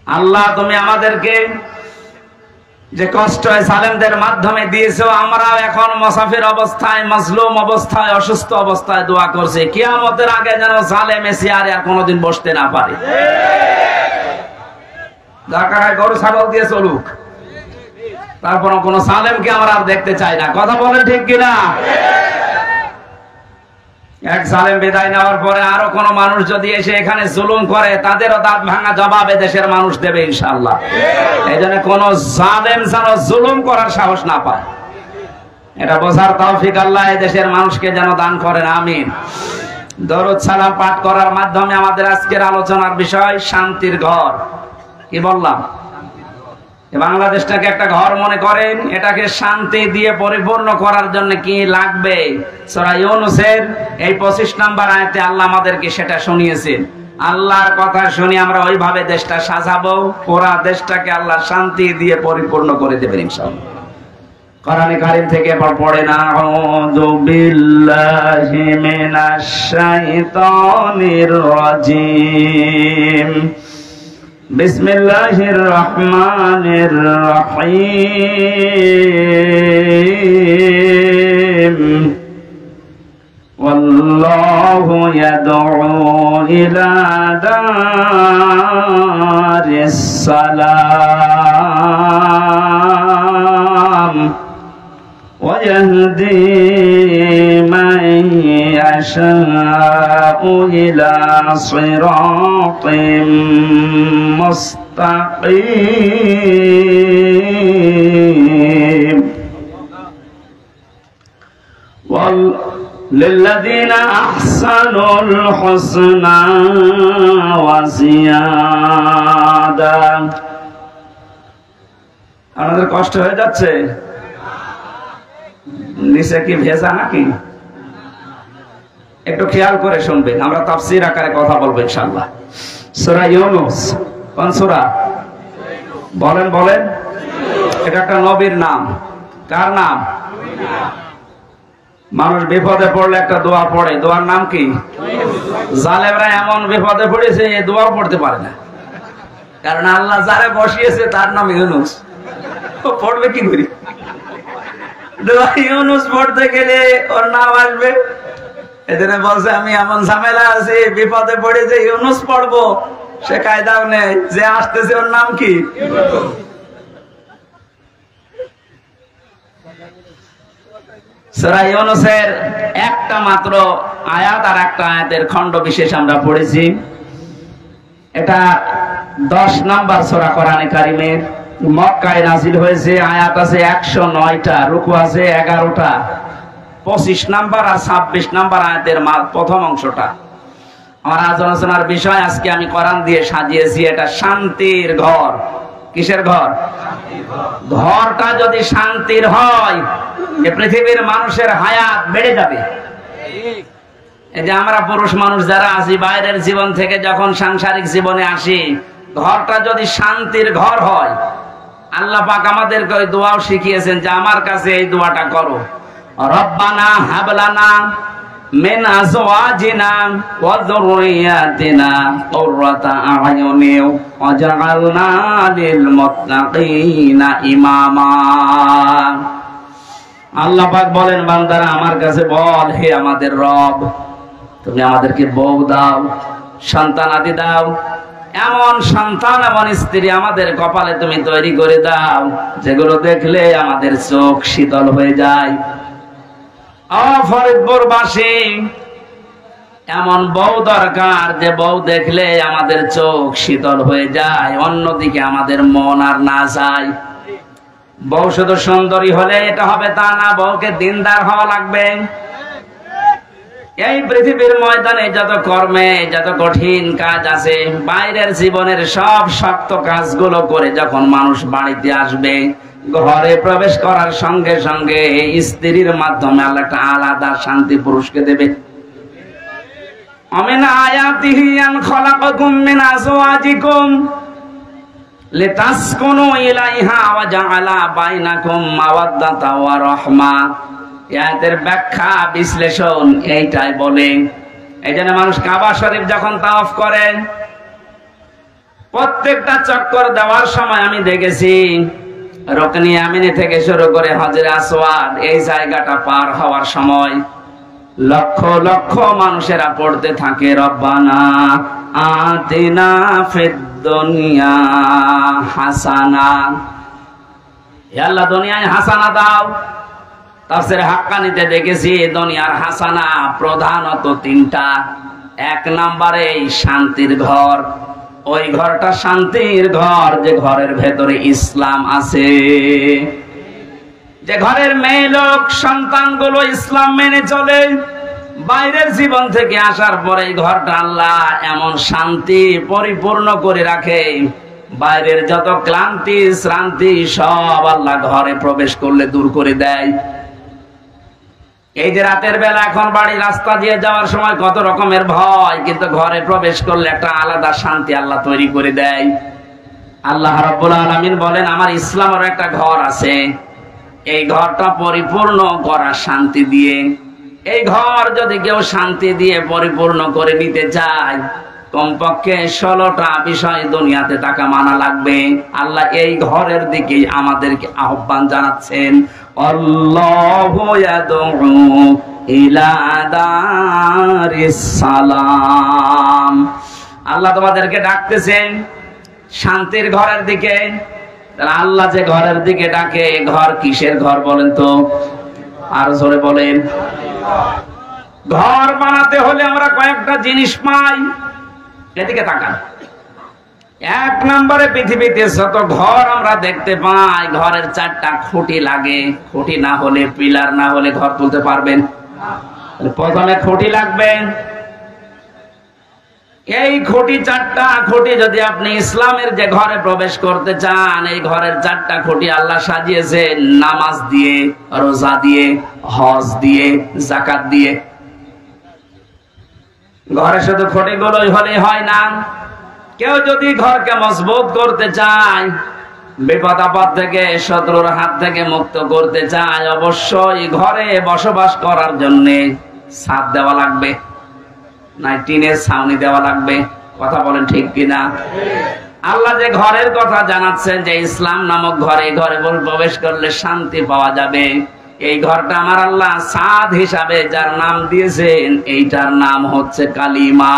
আল্লাহ তুমি আমাদেরকে যে কষ্ট জালেমদের মাধ্যমে দিয়েছো, আমরাও এখন মুসাফির অবস্থায়, মাজলুম অবস্থায়, অসুস্থ অবস্থায় দোয়া করছি কিয়ামতের আগে যেন জালেম চেয়ারে আর কোনোদিন বসতে না পারে। দরকার গরু ছাগল দিয়ে চলুক, তারপর কোন জালেমকে আমরা আর দেখতে চাই না। কথা বলেন ঠিক কিনা? এক জালেম বিদায় নেওয়ার পরে আরো কোন মানুষ যদি এসে এখানে জুলুম করে তাদেরও দাঁত ভাঙা জবাব দেশের মানুষ দেবে ইনশাআল্লাহ। এই জন্য কোন জালেম যেন জুলুম করার সাহস না পায়, এটা বোঝার তৌফিক আল্লাহ এই দেশের মানুষকে যেন দান করেন, আমিন। দরুদ সালাম পাঠ করার মাধ্যমে আমাদের আজকের আলোচনার বিষয় শান্তির ঘর। কি বললাম? বাংলাদেশটাকে একটা ঘর মনে করেন, এটাকে শান্তি দিয়ে পরিপূর্ণ করার জন্য কি লাগবে? সূরা ইউনূসের এই 25 নম্বর আয়াতে আল্লাহ আমাদেরকে সেটা শুনিয়েছেন। আল্লাহর কথা শুনি আমরা ওইভাবে দেশটা সাজাবো, পুরা দেশটাকে আল্লাহ শান্তি দিয়ে পরিপূর্ণ করে দেবেন ইনশাআল্লাহ। কোরআনে কারীম থেকে পড়েন, আউযু বিল্লাহি মিনাশ শাইতানির রাজীম, বিসমিল্লাহির রহমানির রহিম, ওয়াল্লাহু ইয়াদউ ইলা দারিস সালাম ওয়া ইয়াহদি মান ইয়াশাউ ইলা সিরাতিম মুস্তাকিম। লিল্লাযীনা আহসানুল হুসনা ওয়া জিয়াদা। আমাদের কষ্ট হয়ে যাচ্ছে? নিচে কি ভেজা নাকি? একটু খেয়াল করে শুনবেন, আমরা তাফসীর আকারে কথা বলবো ইনশাআল্লাহ। সূরা ইউনূস কোন সূরা? বলেন বলেন। এটা একটা নবীর নাম। কার নাম? মানুষ বিপদে পড়লে একটা দোয়া পড়ে, দোয়ার নাম কি? জালেমরা এমন বিপদে পড়েছে এই দোয়া পড়তে পারে না, কারণ আল্লাহ যারে বসিয়েছে তার নাম ইউনূস। ও পড়বে কি করে? দোয়া ইউনূস পড়তে গেলে ওর নাম আসবে। এজন্য বলছে আমি এমন ঝামেলা আছি, বিপদে পড়ে যে ইউনূস পড়বো সে কায়দাও নেই, যে আসতেছে ওর নাম কি? সূরা ইউনূসের একটা মাত্র আয়াত আর একটা আয়াতের খণ্ড বিশেষ আমরা পড়েছি। এটা 10 নম্বর সূরা কোরআনে কারীমের, মক্কায় নাযিল হয়েছে। আয়াত আছে 109টা, রুকু আছে 11টা। 25 নম্বর আর 26 নম্বর আয়াতের প্রথম অংশটা আমার আলোচনার বিষয়। আজকে আমি কোরআন দিয়ে সাজিয়েছি, এটা শান্তির ঘর। কিসের ঘর? ঘরটা যদি শান্তির হয় এ পৃথিবীর মানুষের হায়াত বেড়ে যাবে। এই যে আমরা পুরুষ মানুষ যারা আছি, বাইরের জীবন থেকে যখন সাংসারিক জীবনে আসি, ঘরটা যদি শান্তির ঘর হয়, আল্লাহ পাক আমাদেরকে ওই দোয়াও শিখিয়েছেন যে আমার কাছে এই দোয়াটা করো, রব্বানা হাবলানা মিন আজওয়াজিনা ওয়া যুররিয়াতিনা কুররাতা আ'য়ুনিন ওয়াজআলনা লিল মুত্তাকিনা ইমামা। আল্লাহ পাক বলেন, বান্দারা আমার কাছে বল, হে আমাদের রব, তুমি আমাদেরকে বউ দাও, সন্তানাদি দাও, এমন সন্তান এমন স্ত্রী আমাদের কপালে তুমি তৈরি করে দাও যেগুলো দেখলে আমাদের চোখ শীতল হয়ে যায়। ফরিদপুরবাসী এমন বউ দরকার যে বউ দেখলে আমাদের চোখ শীতল হয়ে যায়, অন্যদিকে আমাদের মন আর না যায়। বউ শুধু সুন্দরী হলে এটা হবে তা না, বউকে দিনদার হওয়া লাগবে। এই পৃথিবীর ময়দানে যত কর্মে যত কঠিন কাজ আছে, বাইরের জীবনের সব শক্ত কাজগুলো করে যখন মানুষ বাড়িতে আসবে, ঘরে প্রবেশ করার সঙ্গে সঙ্গে স্ত্রীর মাধ্যমে আল্লাহ একটা আলাদা শান্তি পুরুষকে দেবে। আমিন আয়াতিহি আন খালাকাকুম মিন আজওয়াজিকুম লিতাসকুনু ইলাইহা ওয়া জাআলা বাইনাকুম মাওয়াদ্দাতা ওয়া রাহমা। এর ব্যাখ্যা বিশ্লেষণ এইটাই বলে। এই জন্য মানুষ কাবা শরীফ যখন তাওয়াফ করে, প্রত্যেকটা চক্কর দেওয়ার সময় আমি দেখেছি রুকনি ইয়ামিনি থেকে শুরু করে হজরে আসওয়াদ, এই জায়গাটা পার হওয়ার সময় লক্ষ লক্ষ মানুষেরা পড়তে থাকে, রব্বানা আতিনা ফিদ দুনিয়া হাসানা। হে আল্লাহ, দুনিয়ায় হাসানা দাও। তাফসীরে হাক্কানিতে দেখেছি দুনিয়ার হাসানা প্রধানত তিনটা। এক নম্বরে শান্তির ঘর, ওই ঘরটা শান্তির ঘর যে ঘরের ভেতরে ইসলাম আছে, যে ঘরের মেয়ে লোক সন্তানগুলো ইসলাম মেনে চলে। বাইরের জীবন থেকে আসার পরে ঘরটা আল্লাহ এমন শান্তি পরিপূর্ণ করে রাখে, বাইরের যত ক্লান্তি শ্রান্তি সব আল্লাহ ঘরে প্রবেশ করলে দূর করে দেয়। এই যে রাতের বেলা এখন বাড়ি রাস্তা দিয়ে যাওয়ার সময় কত রকমের ভয়, কিন্তু ঘরে প্রবেশ করলে একটা আলাদা শান্তি আল্লাহ তৈরি করে দেয়। আল্লাহ রাব্বুল আলামিন বলেন আমার ইসলামের একটা ঘর আছে, এই ঘরটা পরিপূর্ণ করা শান্তি দিয়ে। এই ঘর যদি কেউ শান্তি দিয়ে পরিপূর্ণ করে নিতে চায়, কমপক্ষে 16টা বিষয় দুনিয়াতে টাকা মানা লাগবে। আল্লাহ এই ঘরের দিকে আমাদেরকে আহ্বান জানাচ্ছেন, আল্লাহু ইয়াদউ ইলা দারিস সালাম। আল্লাহ তোমাদেরকে ডাকতেছেন শান্তির ঘরের দিকে। তাহলে আল্লাহ যে ঘরের দিকে ডাকে, ঘর কিসের ঘর বলেন তো? আর জোরে বলেন। ঘর বানাতে হলে আমরা কয়েকটা জিনিস পাই, এদিকে তাকান। এক নম্বরে পৃথিবীতে যত ঘর আমরা দেখতে পাই, ঘরের 4টা খুঁটি লাগে। খুঁটি না হলে, পিলার না হলে ঘর তুলতে পারবেন? প্রথমে খুঁটি লাগবে। এই খুঁটি 4টা খুঁটি যদি আপনি ইসলামের যে ঘরে প্রবেশ করতে চান, এই ঘরের 4টা খুঁটি আল্লাহ সাজিয়েছে নামাজ দিয়ে, রোজা দিয়ে, হজ দিয়ে, যাকাত দিয়ে। ঘরে শুধু খুঁটিগুলোই হলে হয় না, কেউ যদি ঘরকে মজবুত করতে চায়, বিপদ আপদ থেকে শত্রুর হাত থেকে মুক্ত করতে চায়, অবশ্যই ঘরে বসবাস করার জন্য ছাদ দেওয়া লাগবে, না টিনের ছাউনি দেওয়া লাগবে। কথা বলেন ঠিক কিনা? আল্লাহ যে ঘরের কথা জানাচ্ছেন যে ইসলাম নামক ঘরে, ঘরে প্রবেশ করলে শান্তি পাওয়া যাবে। এই ঘরটা আমার আল্লাহ ছাদ হিসাবে যার নাম দিয়েছেন, এইটার নাম হচ্ছে কালিমা।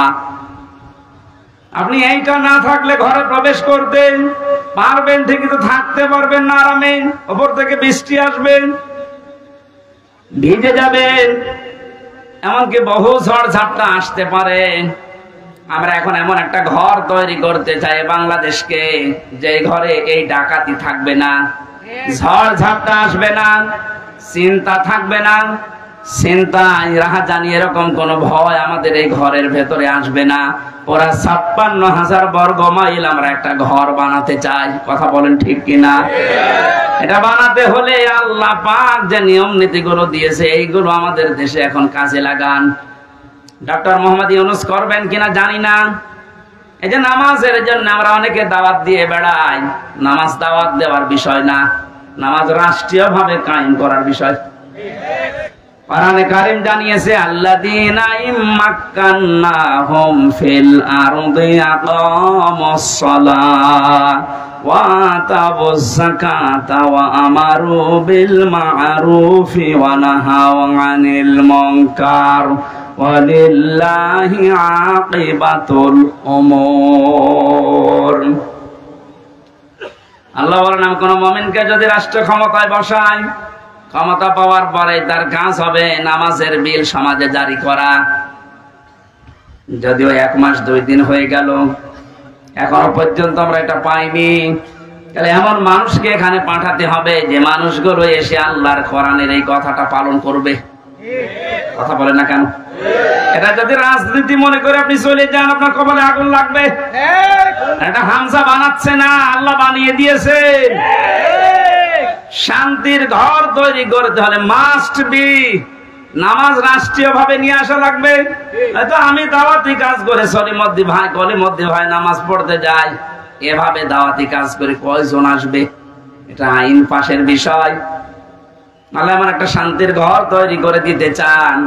আপনি এইটা না থাকলে ঘরে প্রবেশ করতে পারবেন ঠিকই, তো থাকতে পারবেন না আরামে। উপর থেকে বৃষ্টি আসবে, ভিজে যাবেন, এমনকি বহু ঝড় ঝাপটা আসতে পারে। আমরা এখন এমন একটা ঘর তৈরি করতে চাই বাংলাদেশকে, যে ঘরে এই ডাকাতি থাকবে না, ঝড় ঝাপটা আসবে না, চিন্তা থাকবে না, চিন্তা রাহাজানি এরকম কোন ভয় আমাদের এই ঘরের ভেতরে আসবে না। ওরা 56,000 বর্গ মাইল আমরা একটা ঘর বানাতে চাই। কথা বলেন ঠিক কিনা? এটা বানাতে হলে আল্লাহ পাক যে নিয়ম নীতিগুলো দিয়েছে, এইগুলো আমাদের দেশে এখন কাজে লাগান। ডক্টর মোহাম্মদ ইউনূস করবেন কিনা জানি না। এই যে নামাজের জন্য আমরা অনেকে দাওয়াত দিয়ে বেড়াই, নামাজ দাওয়াত দেওয়ার বিষয় না, নামাজ রাষ্ট্রীয় ভাবে কায়েম করার বিষয়। কোরআনে কারীম জানিয়েছে, আল্লাযীনা ইম্মাক্কান্নাহুম ফিল আরদি আকামুস সালাহ ওয়া আতাবুজ যাকাতা ওয়া আমারু বিল মা'রুফি ওয়া নাহাউ আনিল মুনকার ওয়ালিল্লাহি আকিবাতুল উমুর। আল্লাহ বলেন, আমি কোন মুমিনকে যদি রাষ্ট্র ক্ষমতায় বসাই, ক্ষমতা পাওয়ার পরে তার কাজ হবে নামাজের বিল সমাজে জারি করা। যদিও 1 মাস 2 দিন হয়ে গেল, এখনো পর্যন্ত আমরা এটা পাইনি। তাহলে এমন মানুষকে এখানে পাঠাতে হবে যে মানুষগুলো এসে আল্লাহর কোরআনের এই কথাটা পালন করবে। কথা বলেন না কেন? এটা যদি রাজনীতি মনে করে আপনি চলে যান, আপনার কপালে আগুন লাগবে। এটা হামজা বানাচ্ছে না, আল্লাহ বানিয়ে দিয়েছে। শান্তির ঘর তৈরি করতে হলে মাস্ট বি নামাজ রাষ্ট্রীয় ভাবে নিয়ে আসা লাগবে। তো আমি দাওয়াতি কাজ করে সলিমদ্দি ভাই নামাজ পড়তে যাই, এভাবে দাওয়াতি কাজ করে কয়জন আসবে? এটা আইন পাশের বিষয়। আল্লাহ এমন একটা শান্তির ঘর তৈরি করে দিতে চান।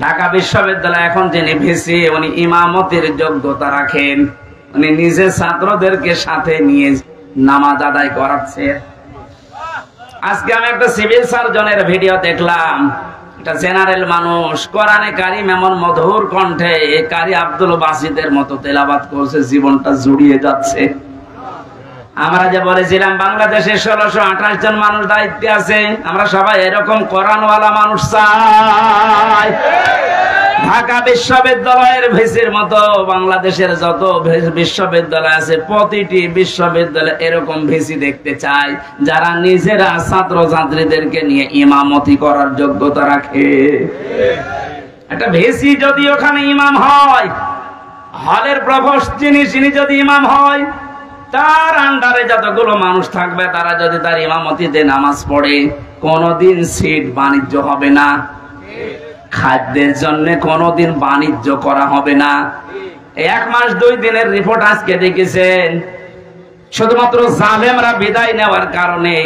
ঢাকা বিশ্ববিদ্যালয় এখন যিনি ভিসি, উনি ইমামতির যোগ্যতা রাখেন, উনি নিজে ছাত্রদেরকে সাথে নিয়ে নামাজ আদায় করাচ্ছে। আজকে আমি একটা সিভিল সার্জনের ভিডিও দেখলাম, এটা জেনারেল মানুষ, কোরআনে কারীম এমন মধুর কণ্ঠে কারি আব্দুল বাসিদের মতো তেলাওয়াত করছে, জীবনটা জুড়িয়ে যাচ্ছে। আমরা যে বলেছিলাম বাংলাদেশে 1628 জন মানুষ দায়িত্বে আছে, আমরা সবাই এরকম কোরআনওয়ালা মানুষ চাই। ঢাকা বিশ্ববিদ্যালয়ের ভিসির মতো বাংলাদেশের যত বিশ্ববিদ্যালয় আছে প্রতিটি বিশ্ববিদ্যালয়ে এরকম ভিসি দেখতে চাই যারা নিজেরা ছাত্র ছাত্রীদেরকে নিয়ে ইমামতি করার যোগ্যতা রাখে। একটা ভিসি যদি ওখানে ইমাম হয়, হলের প্রভোস্ট যিনি যদি ইমাম হয়, তার আন্ডারে যতগুলো মানুষ থাকবে তারা যদি তার ইমামতিতে নামাজ পড়ে, কোনদিন সিট বাণিজ্য হবে না, খাদ্যের জন্য কোনদিন বাণিজ্য করা হবে না। 1 মাস 2 দিনের রিপোর্ট আজকে দেখেছেন, শুধুমাত্র জালেমরা বিদায় নেওয়ার কারণে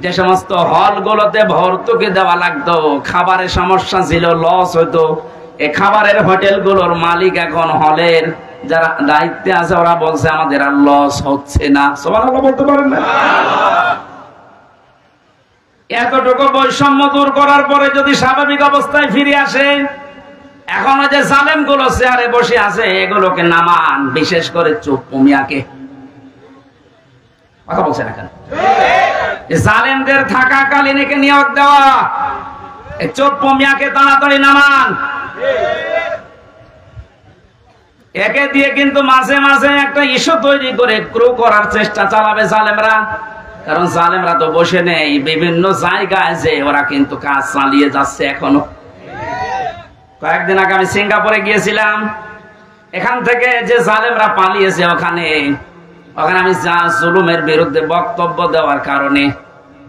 যে সমস্ত হলগুলোতে ভর্তুকি দেওয়া লাগতো, খাবারের সমস্যা ছিল, লস হতো, এই খাবারের হোটেলগুলোর মালিক এখন হলের যারা দায়িত্বে আছে ওরা বলছে আমাদের আর লস হচ্ছে না। সুবহানাল্লাহ বলতে পারেন না? এতটুকু বৈষম্য দূর করার পরে যদি স্বাভাবিক অবস্থায় ফিরে আসে, এখন যে জালেম গুলো চেয়ারে বসে আছে এগুলোকে নামান, বিশেষ করে চুপ্পু মিয়াকে। কথা বলছেন এখন জালেমদের থাকাকালীন একে নিয়োগ দেওয়া, চুপ্পু মিয়াকে তাড়াতাড়ি নামান। একে দিয়ে কিন্তু মাঝে মাঝে একটা ইস্যু তৈরি করে ক্রু করার চেষ্টা চালাবে জালেমরা, কারণ জালেমরা তো বসে নেই, বিভিন্ন জায়গায় যে ওরা কিন্তু কাজ চালিয়ে যাচ্ছে এখনো। কয়েকদিন আগে আমি সিঙ্গাপুরে গিয়েছিলাম, এখান থেকে যে জালেমরা পালিয়েছে ওখানে আমি জুলুমের বিরুদ্ধে বক্তব্য দেওয়ার কারণে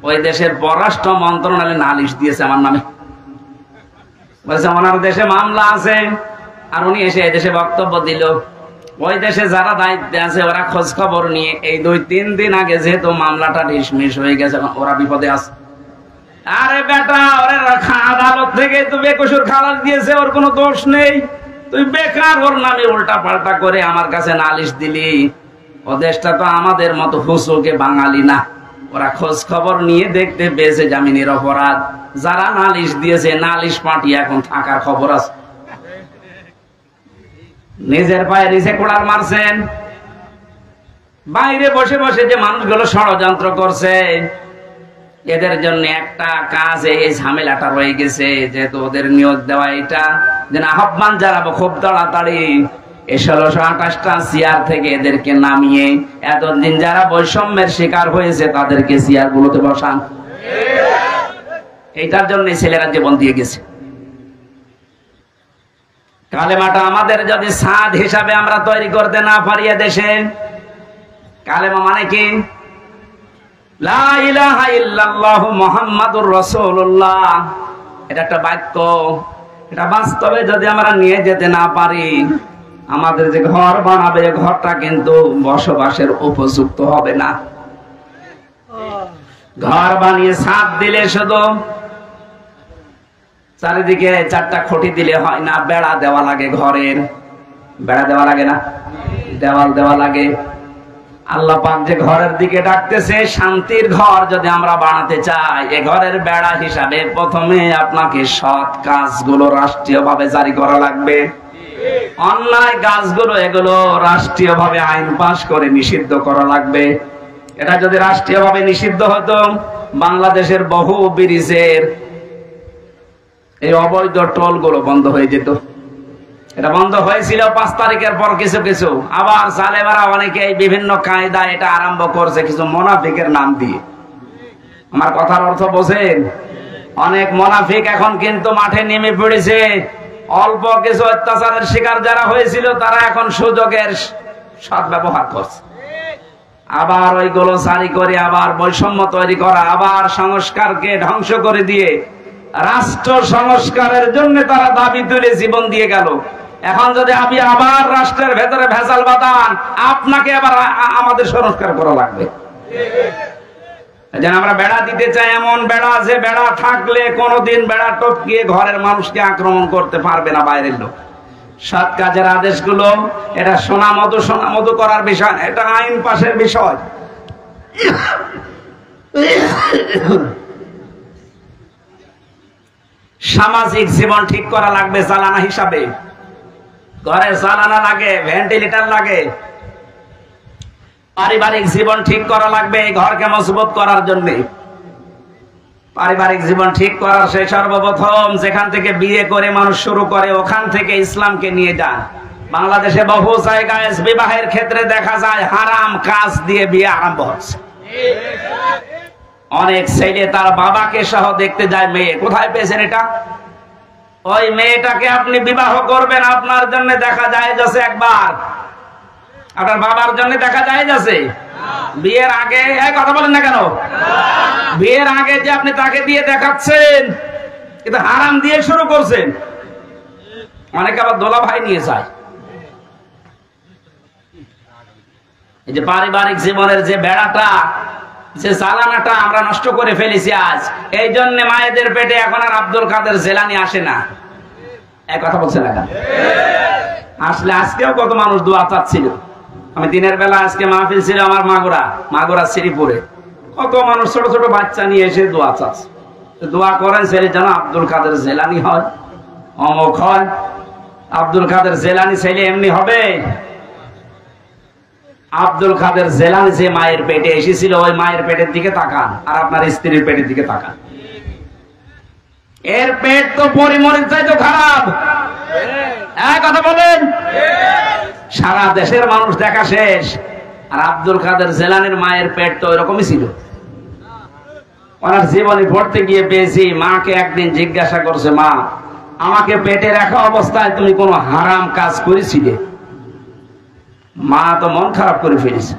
ওই দেশের পররাষ্ট্র মন্ত্রণালয় নালিশ দিয়েছে আমার নামে, বলছে ওনার দেশে মামলা আছে, আর উনি এসে এই দেশে বক্তব্য দিল। ওই দেশে যারা দায়িত্বে আছে ওরা খোঁজ খবর নিয়ে এই 2-3 দিন আগে যেহেতু মামলাটা ডিসমিস হয়ে গেছে, ওরা বিপদে আছে। আরে বেটা, ওরে আদালত থেকে তো বেকসুর খালাস দিয়েছে, ওর কোনো দোষ নেই, তুই বেকার ওর নামে উল্টা পাল্টা করে আমার কাছে নালিশ দিলি। ও দেশটা তো আমাদের মতো হুসুকে বাঙালি না, ওরা খোঁজ খবর নিয়ে দেখতে পেয়েছে জামিনের অপরাধ, যারা নালিশ দিয়েছে নালিশ পাঠিয়ে এখন থাকার খবর আছে। নিজের পায়ে নিচে কোড়াল মারছেন, বাইরে বসে বসে যে মানুষগুলো ষড়যন্ত্র করছে এদের জন্য একটা কাজে এই ঝামেলাটা রয়ে গেছে, যেহেতু ওদের নিয়োগ দেওয়া, এটা যেন আহ্বান জানাবো খুব তাড়াতাড়ি এই 1628টা চেয়ার থেকে এদেরকে নামিয়ে এতদিন যারা বৈষম্যের শিকার হয়েছে তাদেরকে চেয়ার গুলোতে বসান। এইটার জন্য ছেলেরা জীবন দিয়ে গেছে। কালেমাটা আমাদের যদি সাদ হিসাবে আমরা তৈরি করতে না পারি দেশে, কালেমা মানে কি? লা ইলাহা ইল্লাল্লাহু মুহাম্মাদুর রাসূলুল্লাহ, এটা একটা বাক্য, এটা বাস্তবে যদি আমরা নিয়ে যেতে না পারি, আমাদের যে ঘর বানাবে ঘরটা কিন্তু বসবাসের উপযুক্ত হবে না। ঘর বানিয়ে ছাদ দিলে শুধু চারিদিকে 4টা খুঁটি দিলে হয় না, বেড়া দেওয়া লাগে, ঘরের বেড়া দেওয়া লাগে না, দেওয়াল দেওয়া লাগে। আল্লাহ পাক যে ঘরের দিকে ডাকতেছে, শান্তির ঘর যদি আমরা বানাতে চাই, এ ঘরের বেড়া হিসাবে প্রথমে আপনাকে সৎ কাজগুলো রাষ্ট্রীয়ভাবে জারি করা লাগবে। অন্যায় কাজগুলো এগুলো রাষ্ট্রীয়ভাবে আইন পাস করে নিষিদ্ধ করা লাগবে। এটা যদি রাষ্ট্রীয়ভাবে নিষিদ্ধ হতো, বাংলাদেশের বহু ব্রিজের এই অবৈধ টোল গুলো বন্ধ হয়ে যেত। এটা বন্ধ হয়েছিল 5 তারিখের পর কিছু কিছু, আবার জালেমারা অনেকে বিভিন্ন কায়দা এটা আরম্ভ করছে কিছু মুনাফিকের নাম দিয়ে। আমার কথার অর্থ বোঝেন? অনেক মুনাফিক এখন কিন্তু মাঠে নেমে পড়েছে। অল্প কিছু অত্যাচারের শিকার যারা হয়েছিল তারা এখন সুযোগের সদ্ব্যবহার করছে, আবার ওইগুলো জারি করে আবার বৈষম্য তৈরি করা, আবার সংস্কারকে ধ্বংস করে দিয়ে রাষ্ট্র সংস্কারের জন্য তারা দাবি তুলে জীবন দিয়ে গেল। এখন যদি আপনি আবার রাষ্ট্রের ভেতরে ভেজাল বাঁধান, আপনাকে আবার আমাদের সংস্কার করা লাগবে। যেন আমরা বেড়া দিতে চাই, এমন বেড়া যে বেড়া থাকলে কোনোদিন বেড়া টপকিয়ে ঘরের মানুষকে আক্রমণ করতে পারবে না বাইরের লোক। সৎ কাজের আদেশগুলো এটা সোনা মধু করার বিষয়, এটা আইন পাশের বিষয়। সামাজিক জীবন ঠিক করা লাগবে জ্বালানা হিসাবে। ঘরে জ্বালানা লাগে, ভেন্টিলেটর লাগে, পারিবারিক জীবন ঠিক করা লাগবে এই ঘরকে মজবুত করার জন্য। পারিবারিক জীবন ঠিক করার সেই সর্বপ্রথম যেখান থেকে বিয়ে করে মানুষ শুরু করে ওখান থেকে ইসলামকে নিয়ে যান। বাংলাদেশে বহু জায়গায় বিবাহের ক্ষেত্রে দেখা যায় হারাম কাজ দিয়ে বিয়ে আরম্ভ হচ্ছে। অনেক ছেলে তার বাবাকে সহ দেখতে যায় মেয়ে। কোথায় পেয়েছেন এটা? ওই মেয়েটাকে আপনি বিবাহ করবেন, আপনার জন্য দেখা যায় যাচ্ছে একবার, আপনার বাবার জন্য দেখা যায় যাচ্ছে বিয়ের আগে। কথা বলেন না কেন? বিয়ের আগে যে আপনি তাকে দিয়ে দেখাচ্ছেন, কিন্তু হারাম দিয়ে শুরু করছেন। অনেকে আবার দোলা ভাই নিয়ে যায়। এই যে পারিবারিক জীবনের যে বেড়াটা, যে জ্বালানাটা আমরা নষ্ট করে ফেলেছি আজ, এই জন্য মায়েদের পেটে এখন আর আব্দুল কাদের জেলানি আসে না। এক কথা বলছে না কেন? আসলে আজকেও কত মানুষ দোয়া চাচ্ছিল। আমি দিনের বেলা আজকে মাহফিল ছিল আমার মাগুরা শ্রীপুরে, কত মানুষ ছোট ছোট বাচ্চা নিয়ে এসে দোয়া চাচ্ছে। দোয়া করেন ছেলে যেন আব্দুল কাদের জেলানি হয়, অমুক হয়। আব্দুল কাদের জেলানি ছেলে এমনি হবে? আব্দুল কাদের জেলানি যে মায়ের পেটে এসেছিল, ওই মায়ের পেটের দিকে তাকান আর আপনার স্ত্রীর পেটের দিকে তাকান। এর পেট তো পরিমরির চাইতে খারাপ। কথা বলেন। সারা দেশের মানুষ দেখা শেষ, আর আব্দুল কাদের জেলানির মায়ের পেট তো ওইরকমই ছিল। ওনার জীবনে পড়তে গিয়ে পেয়েছি, মাকে একদিন জিজ্ঞাসা করছে, মা আমাকে পেটে রাখা অবস্থায় তুমি কোনো হারাম কাজ করেছিলে? মা তো মন খারাপ করে ফেলেছে,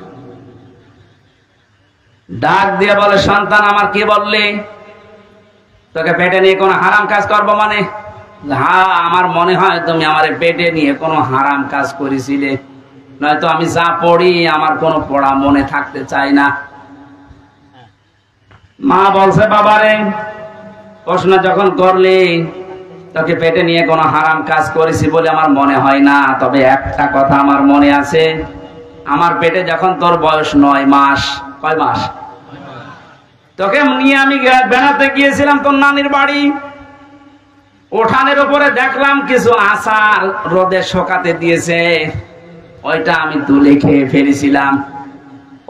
ডাক দিয়ে বলে, সন্তান আমার কি বললি? তোকে পেটে নিয়ে কোনো হারাম কাজ করবো মানে? হ্যাঁ, আমার মনে হয় তুমি আমার পেটে নিয়ে কোনো হারাম কাজ করেছিলে, নয়তো আমি যা পড়ি আমার কোনো পড়া মনে থাকতে চাই না। মা বলছে, বাবারে প্রশ্ন যখন করলি, তোকে পেটে নিয়ে কোনো হারাম কাজ করেছি বলে আমার মনে হয় না, তবে একটা কথা আমার মনে আছে, আমার পেটে যখন তোর বয়স 9 মাস, কয় মাস, তোকে নিয়ে আমি বেড়াতে গিয়েছিলাম তোর নানির বাড়ি। উঠানের উপরে দেখলাম কিছু আচার রোদে শুকাতে দিয়েছে, ওইটা আমি তুলে খেয়ে ফেলেছিলাম।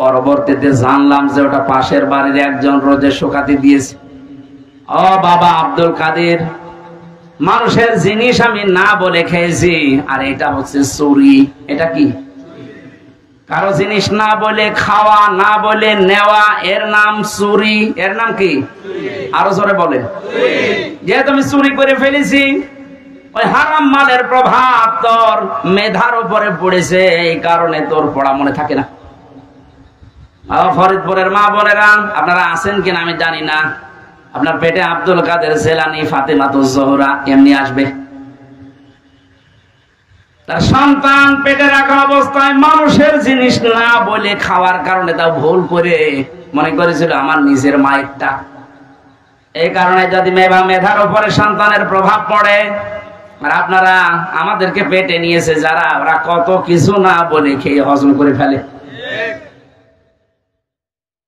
পরবর্তীতে জানলাম যে ওটা পাশের বাড়ির একজন রোদে শুকাতে দিয়েছে। ও বাবা আব্দুল কাদের, মানুষের জিনিস আমি না বলে খেয়েছি, আর এটা হচ্ছে চুরি। এটা কি? কারো জিনিস না বলে খাওয়া, না বলে নেওয়া, এর নাম চুরি। এর নাম কি? আরো জোরে বলেন। যেহেতু আমি চুরি করে ফেলেছি, ওই হারাম মালের প্রভাব তোর মেধার উপরে পড়েছে, এই কারণে তোর পড়া মনে থাকে না। ফরিদপুরের মা বোনেরা, আপনারা আছেন কিনা আমি জানি না, আপনার পেটে আব্দুল কাদের জেলানি, ফাতেমাতুজ জোহরা এমনি আসবে। তার সন্তান পেটে রাখা অবস্থায় মানুষের জিনিস না বলে খাওয়ার কারণে তাও ভুল করে মনে করেছিল আমার নিজের মায়েরটা। এই কারণে যদি মেধার উপরে সন্তানের প্রভাব পড়ে, আর আপনারা আমাদেরকে পেটে নিয়েছে যারা, ওরা কত কিছু না বলে খেয়ে হজম করে ফেলে।